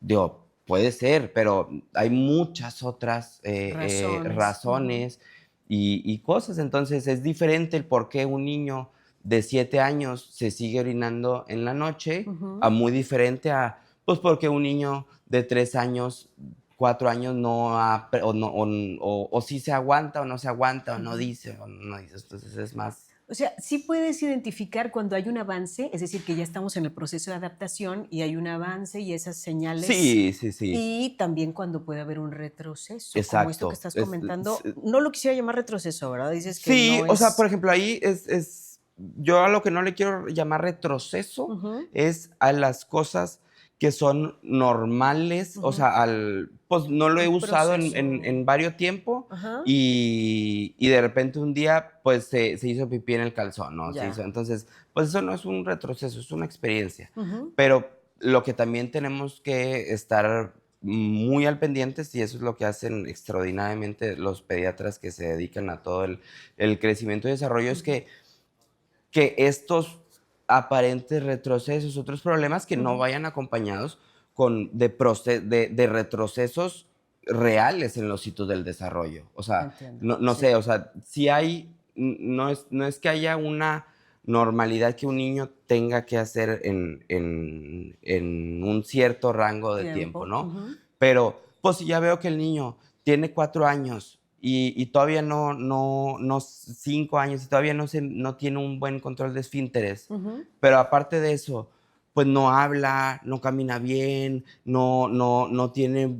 digo, puede ser, pero hay muchas otras Razones. Ujú. razones y cosas, entonces es diferente el por qué un niño de 7 años se sigue orinando en la noche, a Ujú. muy diferente a pues porque un niño de 3 años, 4 años no ha o no o sí se aguanta o no se aguanta, Ujú. o no dice. Entonces es más O sea, sí puedes identificar cuando hay un avance, es decir, que ya estamos en el proceso de adaptación y hay un avance y esas señales, sí, sí, sí, y también cuando puede haber un retroceso, como esto que exacto. estás comentando. No lo quisiera llamar retroceso, ¿verdad? Dices que Sí, no o sea, por es. ejemplo, ahí yo a lo que no le quiero llamar retroceso Ujú. es a las cosas que son normales, o sea, pues no lo he Un usado proceso. en varios tiempo Ajá. y de repente un día pues se hizo pipí en el calzón, ¿no? Ya. Entonces, pues eso no es un retroceso, es una experiencia. Ujú. Pero lo que también tenemos que estar muy al pendientes, y eso es lo que hacen extraordinariamente los pediatras que se dedican a todo el crecimiento y desarrollo, es que estos aparentes retrocesos, otros problemas que no Ujú. vayan acompañados de retrocesos reales en los hitos del desarrollo. O sea, Entiendo, no sí. sé, o sea, si hay, no es que haya una normalidad que un niño tenga que hacer en un cierto rango de tiempo, Tiempo. ¿no? Ujú. Pero, pues si ya veo que el niño tiene 4 años y todavía no 5 años y todavía no tiene un buen control de esfínteres. Ujú. Pero aparte de eso, pues no habla, no camina bien, no tiene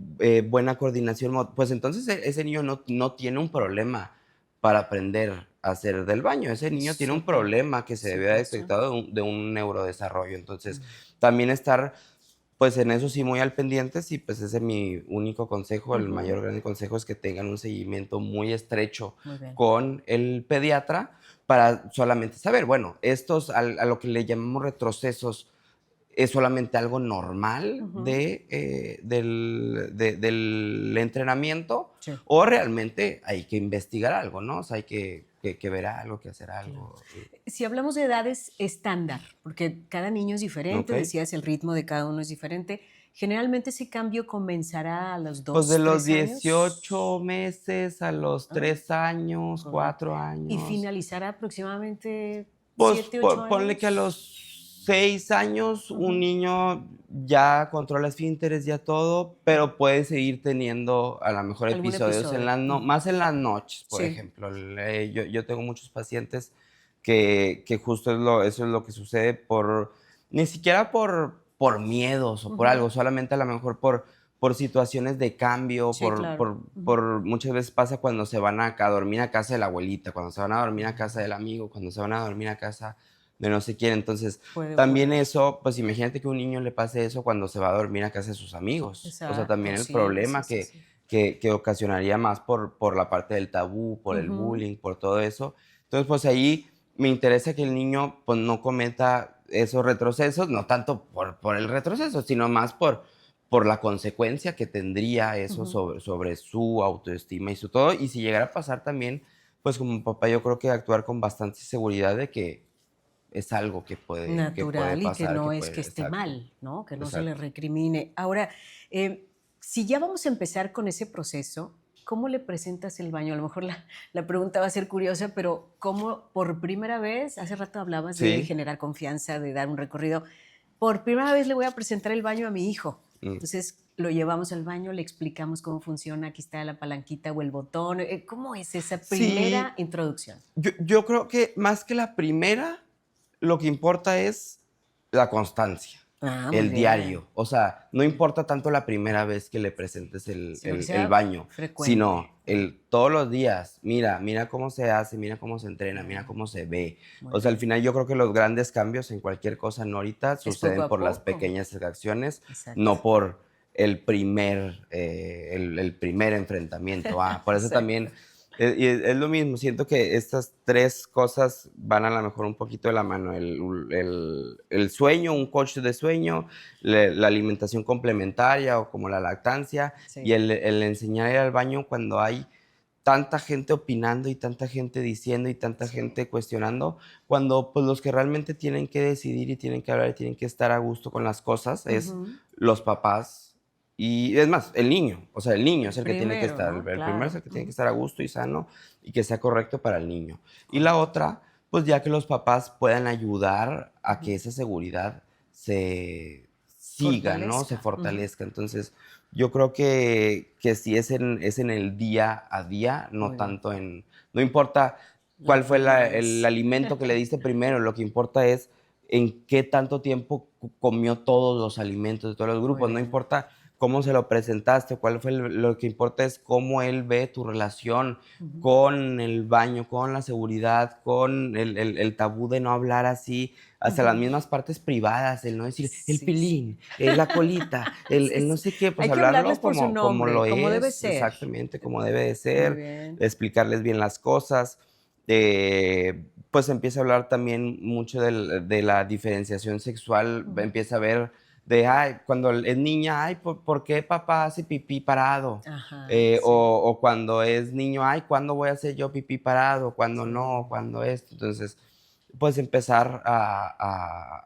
buena coordinación. Pues entonces ese niño no tiene un problema para aprender a hacer del baño. Ese niño tiene un Súper. problema que se Sí, debe haber pues, sí. detectado de un neurodesarrollo. Entonces, Mm. también estar pues en eso sí muy al pendientes y pues ese es mi único consejo, el Ujú. mayor gran consejo es que tengan un seguimiento muy estrecho Muy bien. con el pediatra para solamente saber, bueno, estos a lo que le llamamos retrocesos es solamente algo normal Ujú. del entrenamiento Sí, o realmente hay que investigar algo, ¿no? O sea, hay que ver algo, que hacer claro. algo. Si hablamos de edades estándar, porque cada niño es diferente, ¿Ok? decías, el ritmo de cada uno es diferente, generalmente ese cambio comenzará a los Pues de 2, los 3 18 años. meses a los Ah, 3 años, correcto. 4 Y años. finalizará aproximadamente Pues 7, 8 ponle que a años. los 6 años un Ujú. niño ya controla esfínteres, ya todo, pero puede seguir teniendo a lo mejor ¿Algún episodios episodio? Ujú. más en las noches, por Sí. ejemplo. Yo tengo muchos pacientes que justo eso es lo que sucede ni siquiera por miedos o por Ujú. algo, solamente a lo mejor por situaciones de cambio, Sí, claro. Ujú. muchas veces pasa cuando se van a dormir a casa de la abuelita, cuando se van a dormir a casa del amigo, cuando se van a dormir a casa de no sé quién. Entonces, Puede también ocurrir. eso, pues imagínate que a un niño le pase eso cuando se va a dormir a casa de sus amigos. O sea, Exacto, también el sí, sí, problema sí, sí. que ocasionaría más por la parte del tabú, por el Ujú. bullying, por todo eso. Entonces, pues ahí me interesa que el niño pues no cometa esos retrocesos, no tanto por el retroceso, sino más por la consecuencia que tendría eso Ujú. sobre su autoestima y su todo. Y si llegara a pasar también, pues como papá yo creo que actuar con bastante seguridad de que es algo que puede Natural y que pasar, que no es que puede, esté exacto, mal, ¿no? Que no se le exacto. recrimine. Ahora, si ya vamos a empezar con ese proceso, ¿cómo le presentas el baño? A lo mejor la pregunta va a ser curiosa, pero ¿cómo por primera vez, hace rato hablabas de Sí, generar confianza, de dar un recorrido, por primera vez le voy a presentar el baño a mi hijo? mm, Entonces lo llevamos al baño, le explicamos cómo funciona, aquí está la palanquita o el botón. ¿Cómo es esa primera sí, introducción? yo creo que más que la primera, lo que importa es la constancia, Ah, muy el bien. diario. O sea, no importa tanto la primera vez que le presentes el Sino que el el sea baño, frecuente, sino ¿no? todos los días. Mira cómo se hace, mira cómo se entrena, mira Ah, cómo se ve. muy O sea, al bien. final yo creo que los grandes cambios en cualquier cosa, no ahorita, Es poco suceden a por las poco. pequeñas acciones, Exacto. no por el primer enfrentamiento. Por eso Exacto. también y es lo mismo, siento que estas 3 cosas van a la mejor un poquito de la mano, el sueño, un coach de sueño, la alimentación complementaria o como la lactancia, y Sí. el enseñar a ir al baño cuando hay tanta gente opinando y tanta gente diciendo y tanta Sí. gente cuestionando, cuando, pues, los que realmente tienen que decidir y tienen que hablar y tienen que estar a gusto con las cosas es Ujú. los papás y es más, el niño, o sea, el niño es El el que tiene que primero, estar, ¿no? el primero es el Claro. que tiene que Ujú. estar a gusto y sano y que sea correcto para el niño. Y la Correcto. otra, pues, ya que los papás puedan ayudar a que Ujú. esa seguridad se siga, ¿no? Se Fortalezca. Ujú. fortalezca. Entonces, yo creo que sí es en el día a día, no Muy bien. tanto no importa La cuál fue primera el vez. alimento que le diste primero, lo que importa es en qué tanto tiempo comió todos los alimentos de todos los Muy grupos, no bien. importa cómo se lo presentaste, cuál fue lo que importa es cómo él ve tu relación con el baño, con la seguridad, con el tabú de no hablar así, hasta las mismas partes privadas, el no decir el Sí, sí. pilín, la colita, Sí, el no sí. sé qué, pues Hay que hablarles hablarlo por su como nombre, lo como debe es, ser. exactamente, como debe de Muy ser, bien. explicarles bien las cosas. Pues empieza a hablar también mucho de la diferenciación sexual, Ujú. empieza a ver de, ay, cuando es niña, ay, ¿por qué papá hace pipí parado? Ajá, sí, O cuando es niño, ay, ¿cuándo voy a hacer yo pipí parado? ¿Cuándo no? sí. ¿Cuándo esto? Entonces, pues empezar a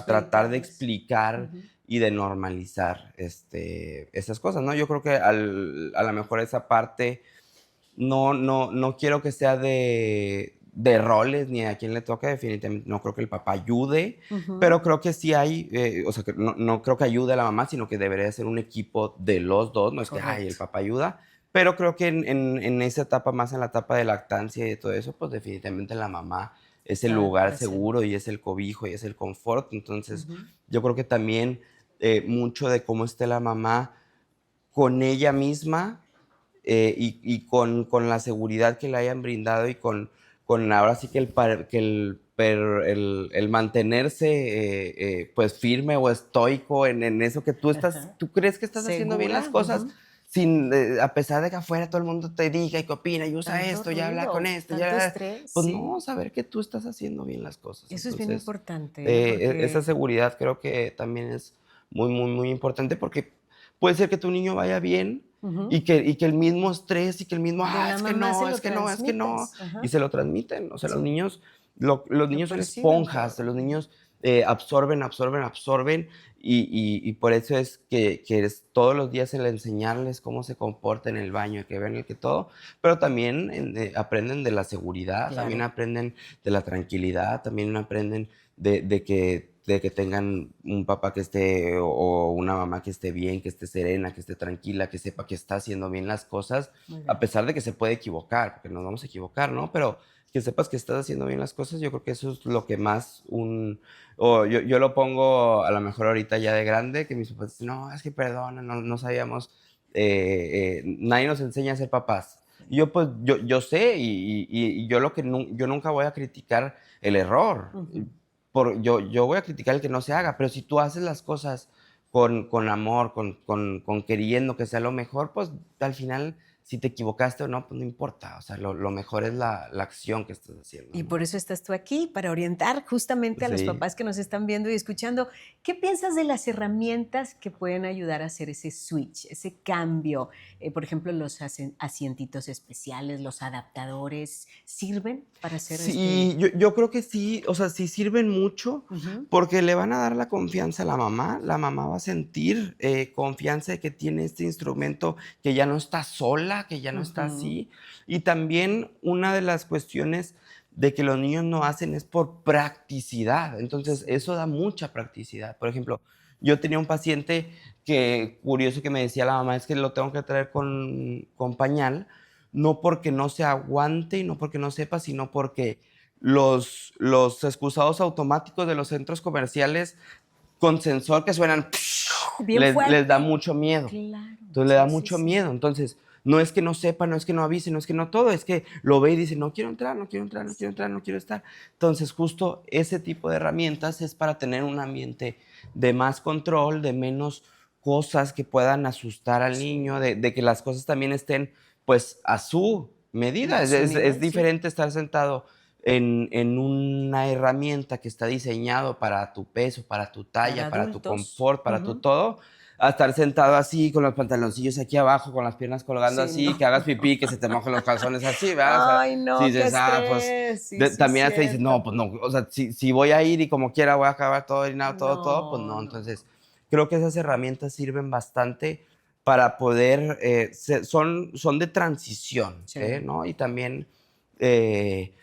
tratar de Explicarles. explicar Ujú. y de normalizar esas cosas, ¿no? Yo creo que a lo mejor esa parte no quiero que sea de roles ni a quién le toca, definitivamente no creo que el papá ayude, Ujú. pero creo que sí hay, o sea, que no creo que ayude a la mamá, sino que debería ser un equipo de los 2, no es que, ay, el Correcto. papá ayuda, pero creo que en esa etapa, más en la etapa de lactancia y de todo eso, pues definitivamente la mamá es el Está lugar presente. seguro y es el cobijo y es el confort, entonces Ujú. yo creo que también mucho de cómo esté la mamá con ella misma y con la seguridad que le hayan brindado y con ahora sí que el mantenerse pues firme o estoico en eso que Ajá. tú crees que estás haciendo bien las ¿Segura? cosas Ujú. sin, a pesar de que afuera todo el mundo te diga y que opina y usa Tanto esto, ya habla con ruido, esto, tanto ya, estrés, pues sí. no, saber que tú estás haciendo bien las cosas. Eso es bien Entonces, importante, ¿eh? esa Porque seguridad creo que también es muy, muy, muy importante porque puede ser que tu niño vaya bien ujú, y que el mismo estrés y que el mismo, de la es que mamá se no, lo es que no, es que no, transmites. Ajá. y se lo transmiten. O sea, los Sí, niños, los lo niños son perciben esponjas, todo. los Ujú. niños absorben, absorben, absorben, y por eso es que es todos los días el enseñarles cómo se comporta en el baño, que vean el que todo, pero también aprenden de la seguridad, también Claro. aprenden de la tranquilidad, también aprenden de que tengan un papá que esté o una mamá que esté bien, que esté serena, que esté tranquila, que sepa que está haciendo bien las cosas, Muy a bien. pesar de que se puede equivocar, porque nos vamos a equivocar, ¿no? Pero que sepas que estás haciendo bien las cosas, yo creo que eso es lo que más o yo lo pongo a lo mejor ahorita ya de grande, que mis papás dicen, no, es que perdona, no sabíamos, nadie nos enseña a ser papás. Y yo pues, yo sé, y yo lo que yo nunca voy a criticar el error. Ujú. Yo voy a criticar el que no se haga, pero si tú haces las cosas con amor, con queriendo que sea lo mejor, pues al final, si te equivocaste o no, pues no importa. O sea, lo mejor es la acción que estás haciendo, Y ¿no? por eso estás tú aquí, para orientar justamente a los Sí. papás que nos están viendo y escuchando. ¿Qué piensas de las herramientas que pueden ayudar a hacer ese switch, ese cambio? Por ejemplo, los asientitos especiales, los adaptadores, ¿sirven para hacer este? Sí, yo creo que sí, o sea, sí sirven mucho Ujú, porque le van a dar la confianza a la mamá va a sentir confianza de que tiene este instrumento, que ya no está sola, que ya no está ujú, así. Y también una de las cuestiones de que los niños no hacen es por practicidad, entonces sí. eso da mucha practicidad. Por ejemplo, yo tenía un paciente que, curioso que me decía la mamá, es que lo tengo que traer con pañal, no porque no se aguante y no porque no sepa, sino porque los excusados automáticos de los centros comerciales con sensor que suenan, Bien les da fuerte. mucho miedo. Claro, Entonces le da sí, sí, mucho sí. miedo. Entonces, no es que no sepa, no es que no avise, no es que no todo, es que lo ve y dice, no quiero entrar, no quiero entrar, no quiero entrar, no quiero estar. Entonces, justo ese tipo de herramientas es para tener un ambiente de más control, de menos cosas que puedan asustar al niño, Sí. de que las cosas también estén pues a su medida. A Es, su es- es nivel, sí. diferente estar sentado en una herramienta que está diseñado para tu peso, para tu Para talla, para tu adultos. confort, para tu Ujú. todo, a estar sentado así, con los pantaloncillos aquí abajo, con las piernas colgando Sí, así, no. que hagas pipí, que se te mojen los calzones así, ¿verdad? O sea, Ay, si no, qué dices, pues, estrés. Sí, sí, también hasta dices, no, cierto. pues no, o sea, si voy a ir y como quiera voy a acabar todo orinado, todo, pues No, no. no, no. Entonces, creo que esas herramientas sirven bastante para poder, son de transición, Sí, ¿no? Y también, eh,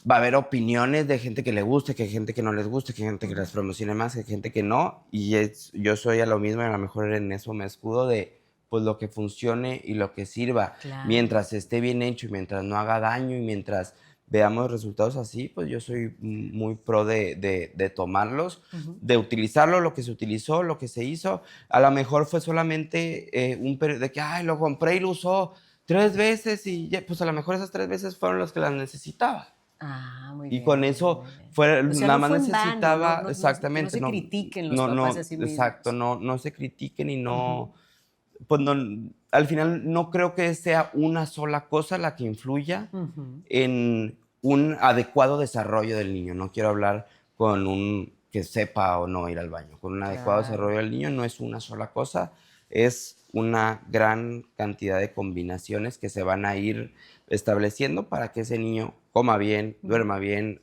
va a haber opiniones de gente que le guste, que hay gente que no les guste, que hay gente que ujú, las promocione más, que hay gente que no. Yo soy a lo mismo y a lo mejor en eso me escudo de pues lo que funcione y lo que sirva. claro. Mientras esté bien hecho y mientras no haga daño y mientras veamos resultados así, pues yo soy muy pro de tomarlos, Ujú. de utilizarlo, lo que se utilizó, lo que se hizo. A lo mejor fue solamente de que, ay, lo compré y lo usó 3 veces y ya, pues a lo mejor esas 3 veces fueron las que las necesitaba. Ah, muy Y bien, con muy bien, eso muy bien. fue, O sea, nada no más fue en vano, necesitaba, que no exactamente, se no, critiquen los no, papás no, a sí exacto, mismos. no se critiquen y no, Ujú, pues no, al final no creo que sea una sola cosa la que influya ujú. en un adecuado desarrollo del niño. No quiero hablar con un que sepa o no ir al baño. Con un adecuado Claro. desarrollo del niño no es una sola cosa, es una gran cantidad de combinaciones que se van a ir estableciendo para que ese niño coma bien, Ujú. duerma bien,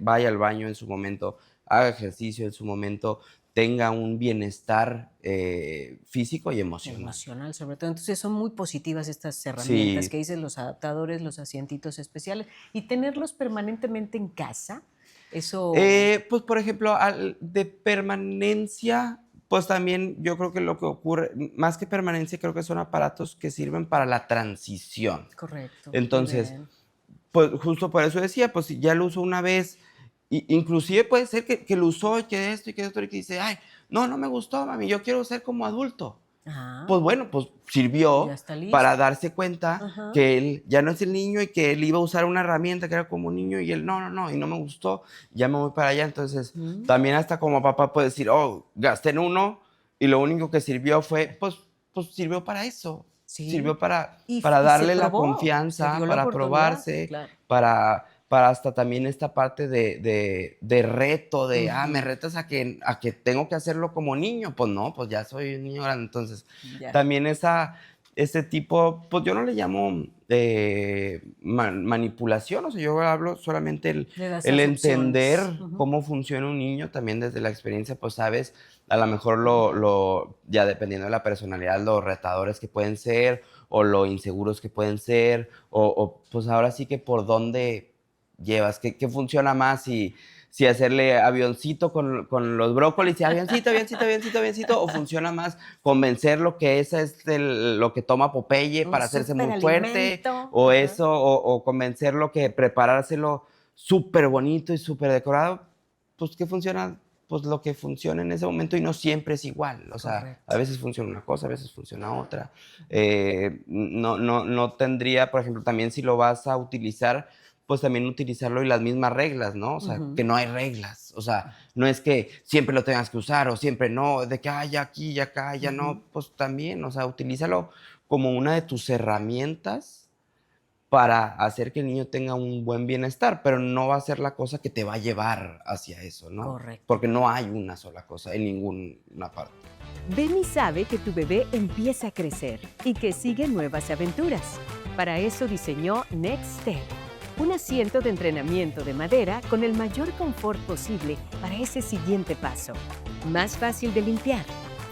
vaya al baño en su momento, haga ejercicio en su momento, tenga un bienestar físico y emocional. Emocional, sobre todo. Entonces, son muy positivas estas herramientas que Sí, dices, los adaptadores, los asientitos especiales, y tenerlos permanentemente en casa, eso Pues, por ejemplo, de permanencia, pues, también yo creo que lo que ocurre, más que permanencia, creo que son aparatos que sirven para la transición. correcto, muy Entonces, bien. pues, justo por eso decía, pues, si ya lo usó una vez, inclusive puede ser que lo usó y que esto y que otro, y que dice: "Ay, no, no me gustó, mami, yo quiero ser como adulto". Ajá, Pues bueno, pues ya sirvió está para listo. darse cuenta Ajá. que él ya no es el niño y que él iba a usar una herramienta que era como un niño y él, no, no, no, y no me gustó, ya me voy para allá. Entonces, Mm, también hasta como papá puede decir, oh, gasté en uno y lo único que sirvió fue, pues sirvió para eso, sí, sirvió para, y para se darle la probó, se confianza, dio la para oportunidad, probarse, claro. para hasta también esta parte de reto, me Ujú, retas a que tengo que hacerlo como niño. Pues no, pues ya soy un niño grande. Entonces, ya, también ese tipo, pues yo no le llamo manipulación, o sea, yo hablo solamente le das el las opciones. entender Ujú, cómo funciona un niño, también desde la experiencia, pues sabes, a lo mejor ya dependiendo de la personalidad, los retadores que pueden ser, o lo inseguros que pueden ser, pues ahora sí que por dónde llevas, qué funciona más, si hacerle avioncito con los brócolis, y avioncito, avioncito, avioncito, avioncito, o funciona más convencerlo que ese es lo que toma Popeye un para hacerse muy fuerte, superalimento, o ajá. eso, o convencerlo que preparárselo súper bonito y súper decorado, pues, ¿qué funciona? Pues lo que funciona en ese momento y no siempre es igual. O sea, a Correcto. veces funciona una cosa, a veces funciona otra. Ujú, No tendría, por ejemplo, también si lo vas a utilizar, pues también utilizarlo y las mismas reglas, ¿no? O sea, ujú, que no hay reglas. O sea, no es que siempre lo tengas que usar o siempre no, de que, ya aquí, ya acá, ya ujú. no. Pues también, o sea, utilízalo como una de tus herramientas para hacer que el niño tenga un buen bienestar, pero no va a ser la cosa que te va a llevar hacia eso, ¿no? Correcto. Porque no hay una sola cosa en ninguna parte. Beni sabe que tu bebé empieza a crecer y que sigue nuevas aventuras. Para eso diseñó Next Step, un asiento de entrenamiento de madera con el mayor confort posible para ese siguiente paso. Más fácil de limpiar,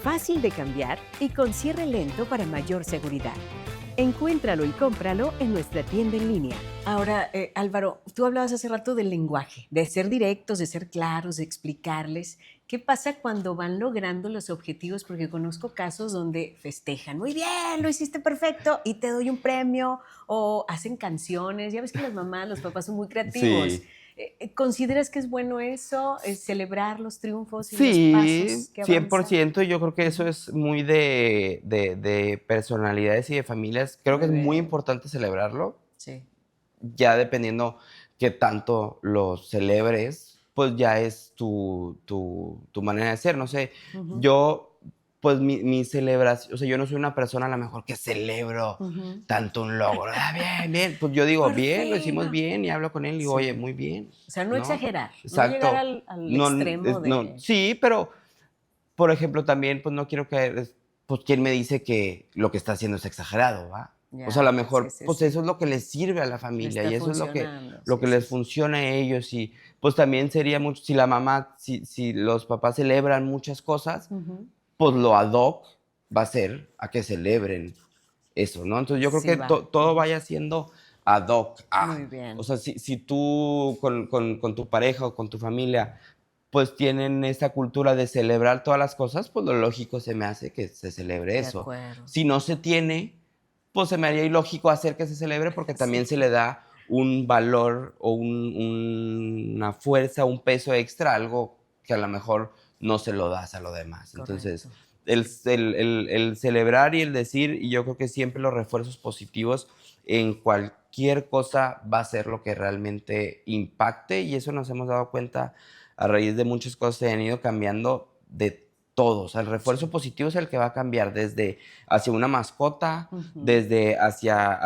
fácil de cambiar y con cierre lento para mayor seguridad. Encuéntralo y cómpralo en nuestra tienda en línea. Ahora, Álvaro, tú hablabas hace rato del lenguaje, de ser directos, de ser claros, de explicarles. ¿Qué pasa cuando van logrando los objetivos? Porque conozco casos donde festejan, muy bien, lo hiciste perfecto y te doy un premio, o hacen canciones. Ya ves que las mamás, los papás son muy creativos. Sí. ¿Consideras que es bueno eso, celebrar los triunfos y los Sí, pasos que avanzan? 100%. Yo creo que eso Ujú, es muy de personalidades y de familias. Creo que muy es muy bien, importante celebrarlo. sí. Ya dependiendo qué tanto lo celebres, pues ya es tu manera de ser. No sé, Ujú, yo, pues mi celebración, o sea, yo no soy una persona a lo mejor que celebro ujú. tanto un logro. Bien, bien. Pues yo digo, Por bien, lo hicimos fin. bien, y hablo con él y digo, oye, Sí. muy bien, O sea, no ¿no? exagerar, no llegar Exacto. al No, extremo no, de sí, pero por ejemplo, también, pues, no quiero caer, pues, ¿quién me dice que lo que está haciendo es exagerado, va? O sea, a lo ya, sí, mejor, sí, pues, sí. eso es lo que les sirve a la Le familia está y eso es funcionando, lo sí, que sí, les sí. funciona a ellos. Y, pues, también sería mucho si la mamá, si los papás celebran muchas cosas, Ujú. pues, lo ad hoc va a ser a que celebren eso, ¿no? Entonces, yo creo Sí que va. todo Ujú. vaya siendo ad hoc Muy a. O bien. sea, si tú con tu pareja o con tu familia, pues, tienen esa cultura de celebrar todas las cosas, pues, lo lógico se me hace que se celebre De eso. acuerdo. Si no se tiene, pues, se me haría ilógico hacer que se celebre, porque Sí, también se le da un valor o una fuerza, un peso extra, algo que a lo mejor no se lo das a lo demás. Entonces, Correcto. el celebrar y el decir, y yo creo que siempre los refuerzos positivos en cualquier cosa va a ser lo que realmente impacte, y eso nos hemos dado cuenta a raíz de muchas cosas que han ido cambiando de todos. El refuerzo Sí. positivo es el que va a cambiar desde hacia una mascota, Ujú, desde hacia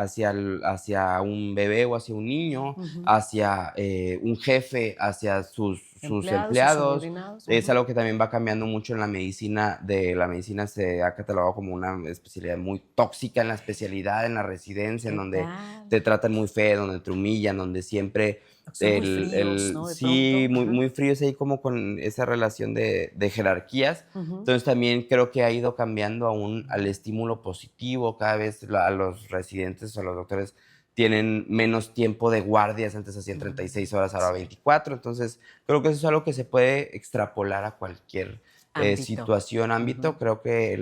un bebé o hacia un niño, ujú. hacia un jefe, hacia sus Empleados o empleados. subordinados. Es Ujú. algo que también va cambiando mucho en la medicina. La medicina se ha catalogado como una especialidad muy tóxica en la especialidad, en la residencia, en ¿Qué donde tal? te tratan muy feo, donde te humillan, donde siempre Son muy fríos, ¿no? De sí, pronto. muy, Ajá. muy fríos ahí como con esa relación de jerarquías. Ujú. Entonces también creo que ha ido cambiando aún al estímulo positivo. Cada vez a los residentes o los doctores tienen menos tiempo de guardias. Antes hacían 36 horas, ahora Sí. 24. Entonces creo que eso es algo que se puede extrapolar a cualquier Ámbito. situación, ámbito. Ujú. Creo que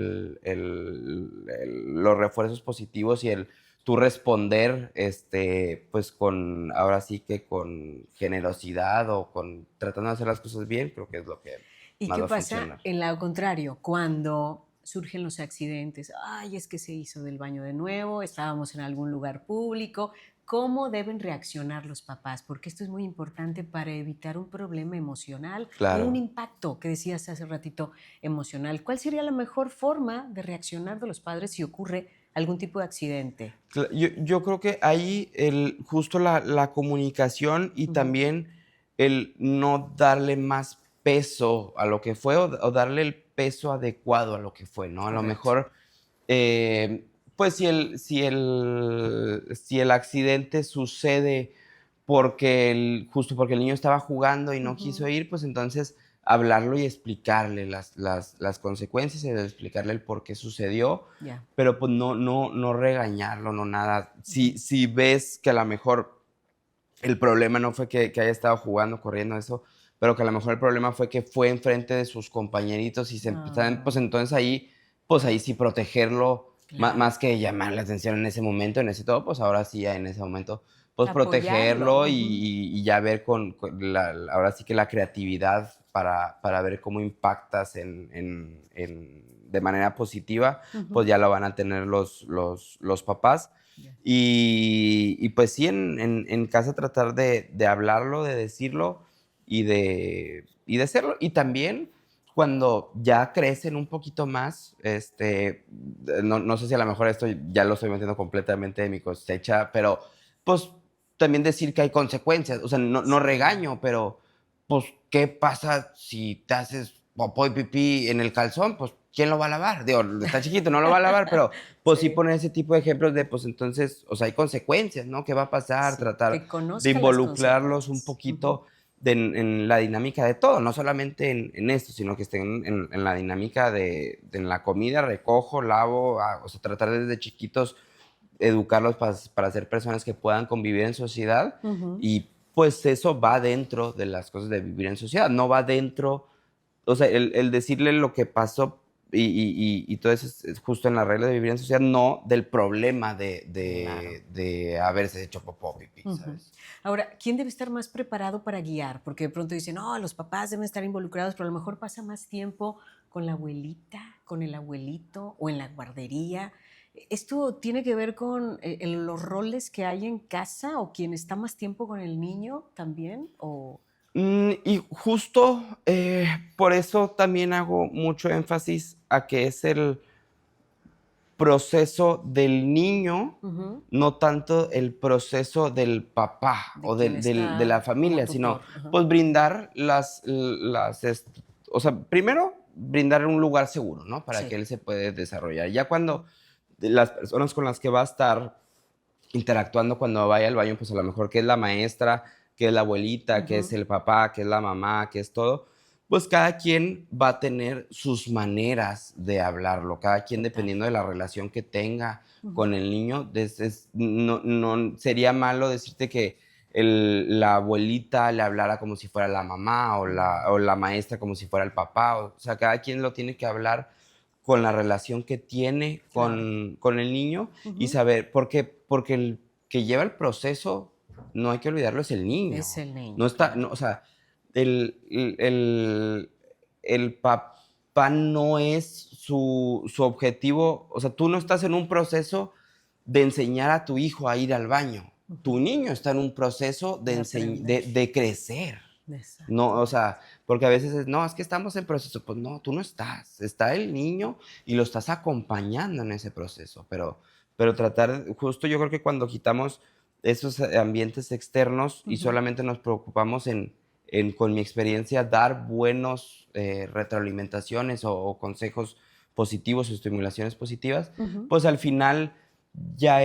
los refuerzos positivos y el tú responder, pues con, ahora sí que con generosidad o con tratando de hacer las cosas bien, creo que es lo que ¿Y más qué va a pasa funcionar. en lo contrario? Cuando surgen los accidentes, ay, es que se hizo del baño de nuevo, estábamos en algún lugar público. ¿Cómo deben reaccionar los papás? Porque esto es muy importante para evitar un problema emocional o un Claro. impacto que decías hace ratito emocional. ¿Cuál sería la mejor forma de reaccionar de los padres si ocurre algún tipo de accidente? Yo creo que ahí justo la comunicación y Ujú, también el no darle más peso a lo que fue o darle el peso adecuado a lo que fue, ¿no? A lo correcto. mejor, pues si el accidente sucede porque justo porque el niño estaba jugando y no quiso Ujú, ir, pues entonces hablarlo y explicarle las consecuencias y explicarle el por qué sucedió, ya. pero pues no regañarlo, no nada. Ujú. Si ves que a lo mejor el problema no fue que haya estado jugando, corriendo, eso, pero que a lo mejor el problema fue que fue enfrente de sus compañeritos y se empezaron, pues Ah, entonces pues ahí sí protegerlo, claro. más que llamar la atención en ese momento, en ese todo, pues ahora sí, ya en ese momento, pues Apoyarlo. protegerlo Ujú. y ya ver ahora sí que la creatividad para ver cómo impactas de manera positiva, pues Ujú. ya lo van a tener los papás. Ya. Pues sí, en casa tratar de hablarlo, de decirlo y de hacerlo. Y también cuando ya crecen un poquito más, no sé si a lo mejor esto ya lo estoy metiendo completamente de mi cosecha, pero pues también decir que hay consecuencias. O sea, no Sí. regaño, pero pues, ¿qué pasa si te haces popó y pipí en el calzón? Pues, ¿quién lo va a lavar? Digo, está chiquito, no lo va a lavar, pero pues sí Sí, poner ese tipo de ejemplos de, pues entonces, o sea, hay consecuencias, ¿no? ¿Qué va a pasar? sí, Tratar que de conozca las involucrarlos un consecuencias. Ujú. poquito en la dinámica de todo, no solamente en esto, sino que estén en la dinámica en la comida, recojo, lavo, o sea, tratar desde chiquitos educarlos para ser personas que puedan convivir en sociedad Ujú. y pues eso va dentro de las cosas de vivir en sociedad, no va dentro, o sea, el decirle lo que pasó y todo eso es justo en la regla de vivir en sociedad, no del problema Claro. de haberse hecho popó, pipí, Ujú. ¿sabes? Ahora, ¿quién debe estar más preparado para guiar? Porque de pronto dicen, no, los papás deben estar involucrados, pero a lo mejor pasa más tiempo con la abuelita, con el abuelito o en la guardería. ¿Esto tiene que ver con los roles que hay en casa o quien está más tiempo con el niño también? ¿O... Y justo, por eso también hago mucho énfasis a que es el proceso del niño, Ujú. no tanto el proceso del papá De o quien de la está como familia, sino, tutor? Ajá. pues, brindar o sea, primero, brindar un lugar seguro, ¿no? Para que Sí. él se puede desarrollar. Ya cuando Ujú. las personas con las que va a estar interactuando cuando vaya al baño, pues, a lo mejor que es la maestra, que es la abuelita, que es Ujú. el papá, que es la mamá, que es todo, pues cada quien va a tener sus maneras de hablarlo, cada quien Total. dependiendo de la relación que tenga Ujú. con el niño. No sería malo decirte que la abuelita le hablara como si fuera la mamá o Mm, la maestra como si fuera el papá. O sea, cada quien lo tiene que hablar con la relación que tiene claro. con el niño y Ujú. saber, porque el que lleva el proceso no hay que olvidarlo, es el niño. Es el niño. No está, no, o sea, el papá no es su objetivo, o sea, tú no estás en un proceso de enseñar a tu hijo a ir al baño. Tu niño está en un proceso de crecer. Exacto. No, o sea, porque a veces es, no, es que estamos en proceso. Pues no, tú no estás. Está el niño y lo estás acompañando en ese proceso. Pero tratar, justo yo creo que cuando quitamos esos ambientes externos y solamente nos preocupamos con mi experiencia, dar buenos retroalimentaciones o consejos positivos o estimulaciones positivas, pues al final ya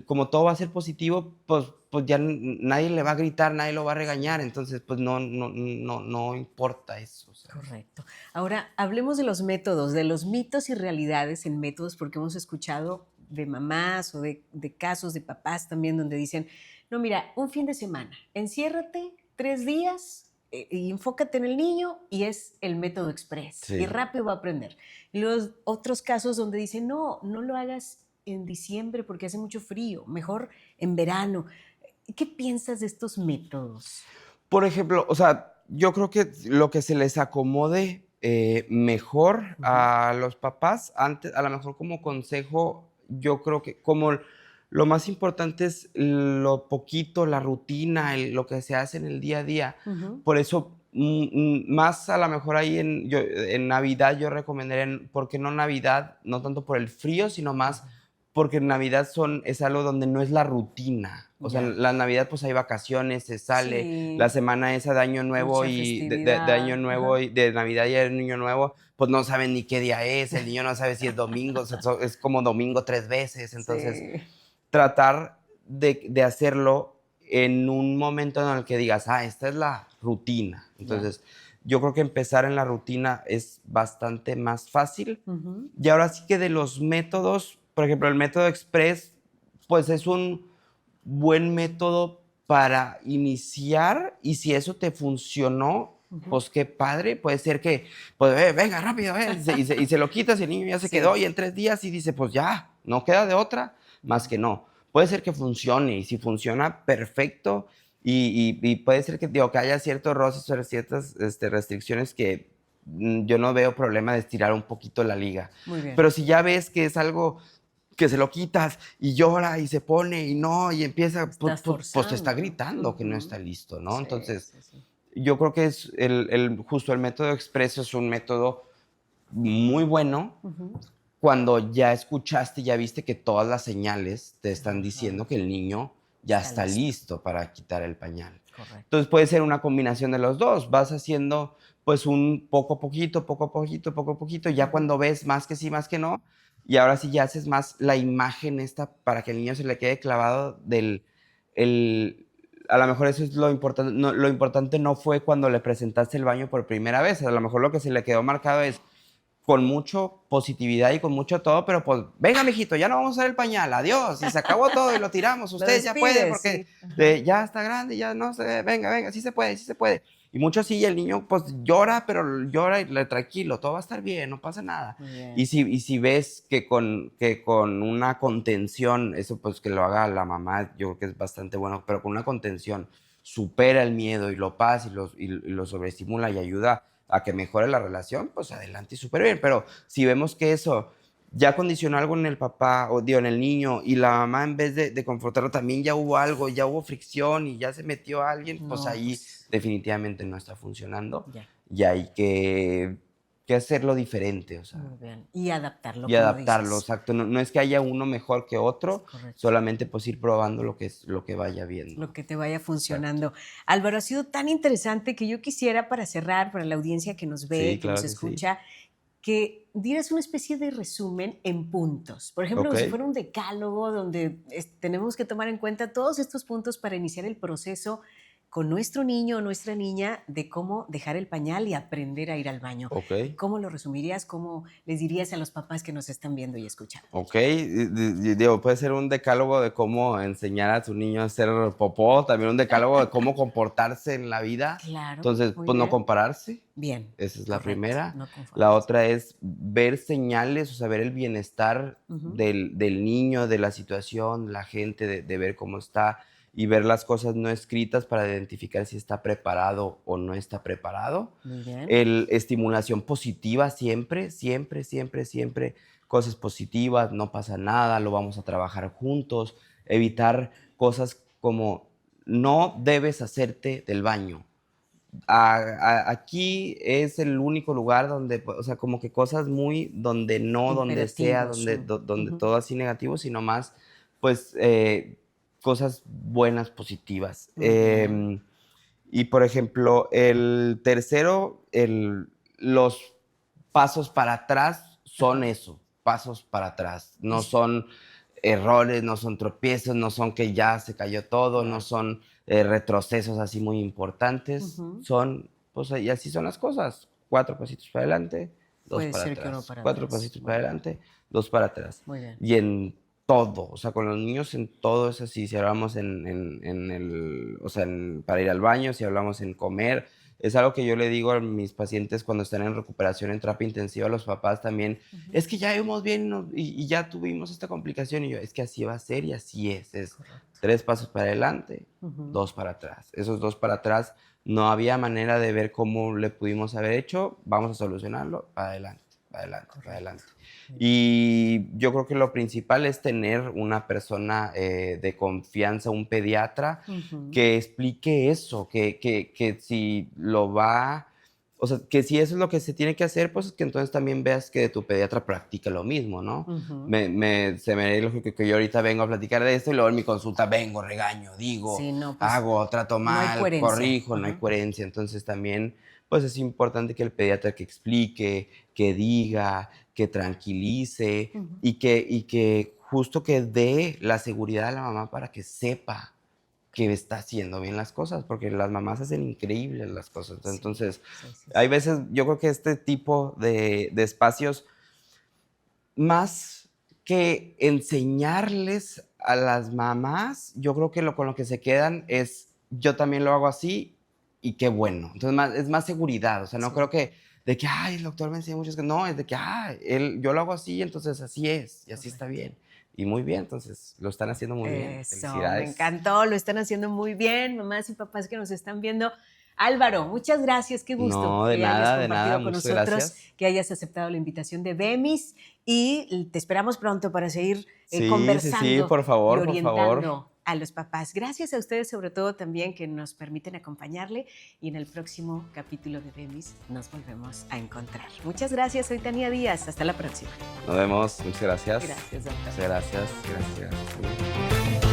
como todo va a ser positivo, pues ya nadie le va a gritar, nadie lo va a regañar, entonces pues no importa eso, ¿sabes? Correcto. Ahora, hablemos de los métodos, de los mitos y realidades en métodos, porque hemos escuchado de mamás o de casos de papás también donde dicen, no, mira, un fin de semana, enciérrate 3 días y enfócate en el niño y es el método express y Sí. rápido va a aprender. Y los otros casos donde dicen, no, no lo hagas en diciembre porque hace mucho frío, mejor en verano. ¿Qué piensas de estos métodos? Por ejemplo, o sea, yo creo que lo que se les acomode mejor a los papás, antes, a lo mejor como consejo, yo creo que como lo más importante es lo poquito, la rutina, lo que se hace en el día a día. Por eso, más a lo mejor ahí en Navidad yo recomendaría, ¿por qué no Navidad? No tanto por el frío, sino más porque en Navidad es algo donde no es la rutina. O sea, Ya. la Navidad pues hay vacaciones, se sale, Sí. la semana esa de Año Nuevo Mucha y de festividad. Año Nuevo Ajá. y de Navidad y de Niño Nuevo, pues no saben ni qué día es, el niño no sabe si es domingo, o sea, es como domingo 3 veces. Entonces, Sí. tratar de hacerlo en un momento en el que digas, esta es la rutina. Entonces, yo creo que empezar en la rutina es bastante más fácil. Y ahora sí que de los métodos, por ejemplo, el método Express, pues es un buen método para iniciar, y si eso te funcionó, pues qué padre. Puede ser que, pues, venga, rápido, y se lo quitas y el niño ya se Sí. quedó, y en 3 días y dice, pues ya, no queda de otra más que no. Puede ser que funcione, y si funciona, perfecto, y puede ser que, digo, que haya ciertos roces o ciertas restricciones que yo no veo problema de estirar un poquito la liga. Muy bien. Pero si ya ves que es algo que se lo quitas y llora y se pone y no, y empieza, Estás pues te está forzando. gritando que no está listo, ¿no? Sí, Entonces, sí. yo creo que es justo el método expreso es un método muy bueno cuando ya escuchaste, ya viste que todas las señales te están diciendo que el niño ya está listo para quitar el pañal. Correcto. Entonces puede ser una combinación de los dos. Vas haciendo pues un poco a poquito, poco a poquito, poco a poquito. Ya cuando ves más que sí, más que no, y ahora sí ya haces más la imagen esta para que el niño se le quede clavado a lo mejor eso es lo importante. No, lo importante no fue cuando le presentaste el baño por primera vez. A lo mejor lo que se le quedó marcado es con mucho positividad y con mucho todo, pero pues, venga, mijito, ya no vamos a usar el pañal, adiós, y se acabó todo y lo tiramos, usted ya puede, porque ya está grande, ya no sé, venga, sí se puede, sí se puede. Y mucho sí, el niño pues llora, pero llora y tranquilo, todo va a estar bien, no pasa nada. Y si ves que con una contención, eso pues que lo haga la mamá, yo creo que es bastante bueno, pero con una contención supera el miedo y lo pasa y lo sobreestimula y ayuda a que mejore la relación, pues adelante y súper bien. Pero si vemos que eso ya condicionó algo en el papá o digo, en el niño, y la mamá en vez de confortarlo también ya hubo algo, ya hubo fricción y ya se metió alguien, pues No, ahí pues, definitivamente no está funcionando ya. y hay que hacerlo diferente, o sea, Muy bien. Y adaptarlo, y como adaptarlo, dices. exacto. No es que haya uno mejor que otro, Correcto. solamente pues ir probando lo que vaya viendo. Lo que te vaya funcionando. Álvaro, ha sido tan interesante que yo quisiera, para cerrar, para la audiencia que nos ve, Sí, que nos claro que sí. escucha, que dieras una especie de resumen en puntos. Por ejemplo, Ok. si fuera un decálogo donde tenemos que tomar en cuenta todos estos puntos para iniciar el proceso con nuestro niño o nuestra niña de cómo dejar el pañal y aprender a ir al baño. Ok. ¿Cómo lo resumirías? ¿Cómo les dirías a los papás que nos están viendo y escuchando? Ok, digo, puede ser un decálogo de cómo enseñar a tu niño a hacer popó, también un decálogo de cómo comportarse en la vida. Claro, Entonces, muy pues no bien. compararse, Bien. esa es la Correcto, primera. no La conformarse. otra es ver señales, o sea, ver el bienestar del niño, de la situación, la gente, de ver cómo está. y ver las cosas no escritas para identificar si está preparado o no está preparado. Muy bien. Estimulación positiva siempre, siempre, siempre, siempre. Cosas positivas, no pasa nada, lo vamos a trabajar juntos. Evitar cosas como no debes hacerte del baño. Aquí es el único lugar donde, o sea, como que cosas muy donde no, donde sea, Imperativos, donde, sí. donde Ujú. todo así negativo, sino más, pues, cosas buenas, positivas. Muy bien. Y por ejemplo, el tercero, los pasos para atrás son Ajá. eso, pasos para atrás. No Es son errores, no son tropiezos, no son que ya se cayó todo, no claro. son retrocesos así muy importantes. Ujú. Son, pues, y así son las cosas. 4 pasitos para adelante, 2 Puede para ser que uno atrás. para 4 atrás. pasitos Muy para bien, adelante, 2 para atrás. muy bien. Y en todo, o sea, con los niños en todo es así. Si hablamos en el, o sea, para ir al baño, si hablamos en comer, es algo que yo le digo a mis pacientes cuando están en recuperación en terapia intensiva, a los papás también, Ujú. es que ya vimos bien y ya tuvimos esta complicación. Y yo, es que así va a ser y así es Correcto. 3 pasos para adelante, Ujú. 2 para atrás. Esos 2 para atrás no había manera de ver cómo le pudimos haber hecho, vamos a solucionarlo, para adelante, para adelante, para adelante. Correcto. Muy bien. Y yo creo que lo principal es tener una persona de confianza, un pediatra, Ujú. que explique eso, que si lo va, o sea, que si eso es lo que se tiene que hacer, pues que entonces también veas que tu pediatra practica lo mismo, ¿no? Ujú. Se me haría lógico que yo ahorita vengo a platicar de esto y luego en mi consulta vengo, regaño, digo, Sí, no, pues hago, trato no hay mal, coherencia. corrijo, no hay Ajá. coherencia. Entonces también, pues es importante que el pediatra que explique, que diga, que tranquilice Ujú. y que justo que dé la seguridad a la mamá para que sepa que está haciendo bien las cosas, porque las mamás hacen increíbles las cosas. Sí, Entonces, sí, sí, hay sí. veces, yo creo que este tipo de espacios, más que enseñarles a las mamás, yo creo que con lo que se quedan es, yo también lo hago así y qué bueno. Entonces, es más seguridad, o sea, no Sí. creo que de que, ay, el doctor me enseñó muchas cosas, no, es de que, yo lo hago así, entonces así es, y así está Correcto. bien. Y muy bien, entonces lo están haciendo muy bien. Eso, me Felicidades. encantó, lo están haciendo muy bien, mamás y papás que nos están viendo. Álvaro, muchas gracias, qué gusto No, que hayas de nada, compartido con muchas nosotros, gracias. que hayas aceptado la invitación de Bemis y te esperamos pronto para seguir Sí, sí, sí, conversando y por favor. orientando a los papás. Gracias a ustedes sobre todo también que nos permiten acompañarle y en el próximo capítulo de Bemis nos volvemos a encontrar. Muchas gracias, soy Tania Díaz, hasta la próxima. Nos vemos, muchas gracias. Gracias, doctor. Muchas gracias, gracias, gracias.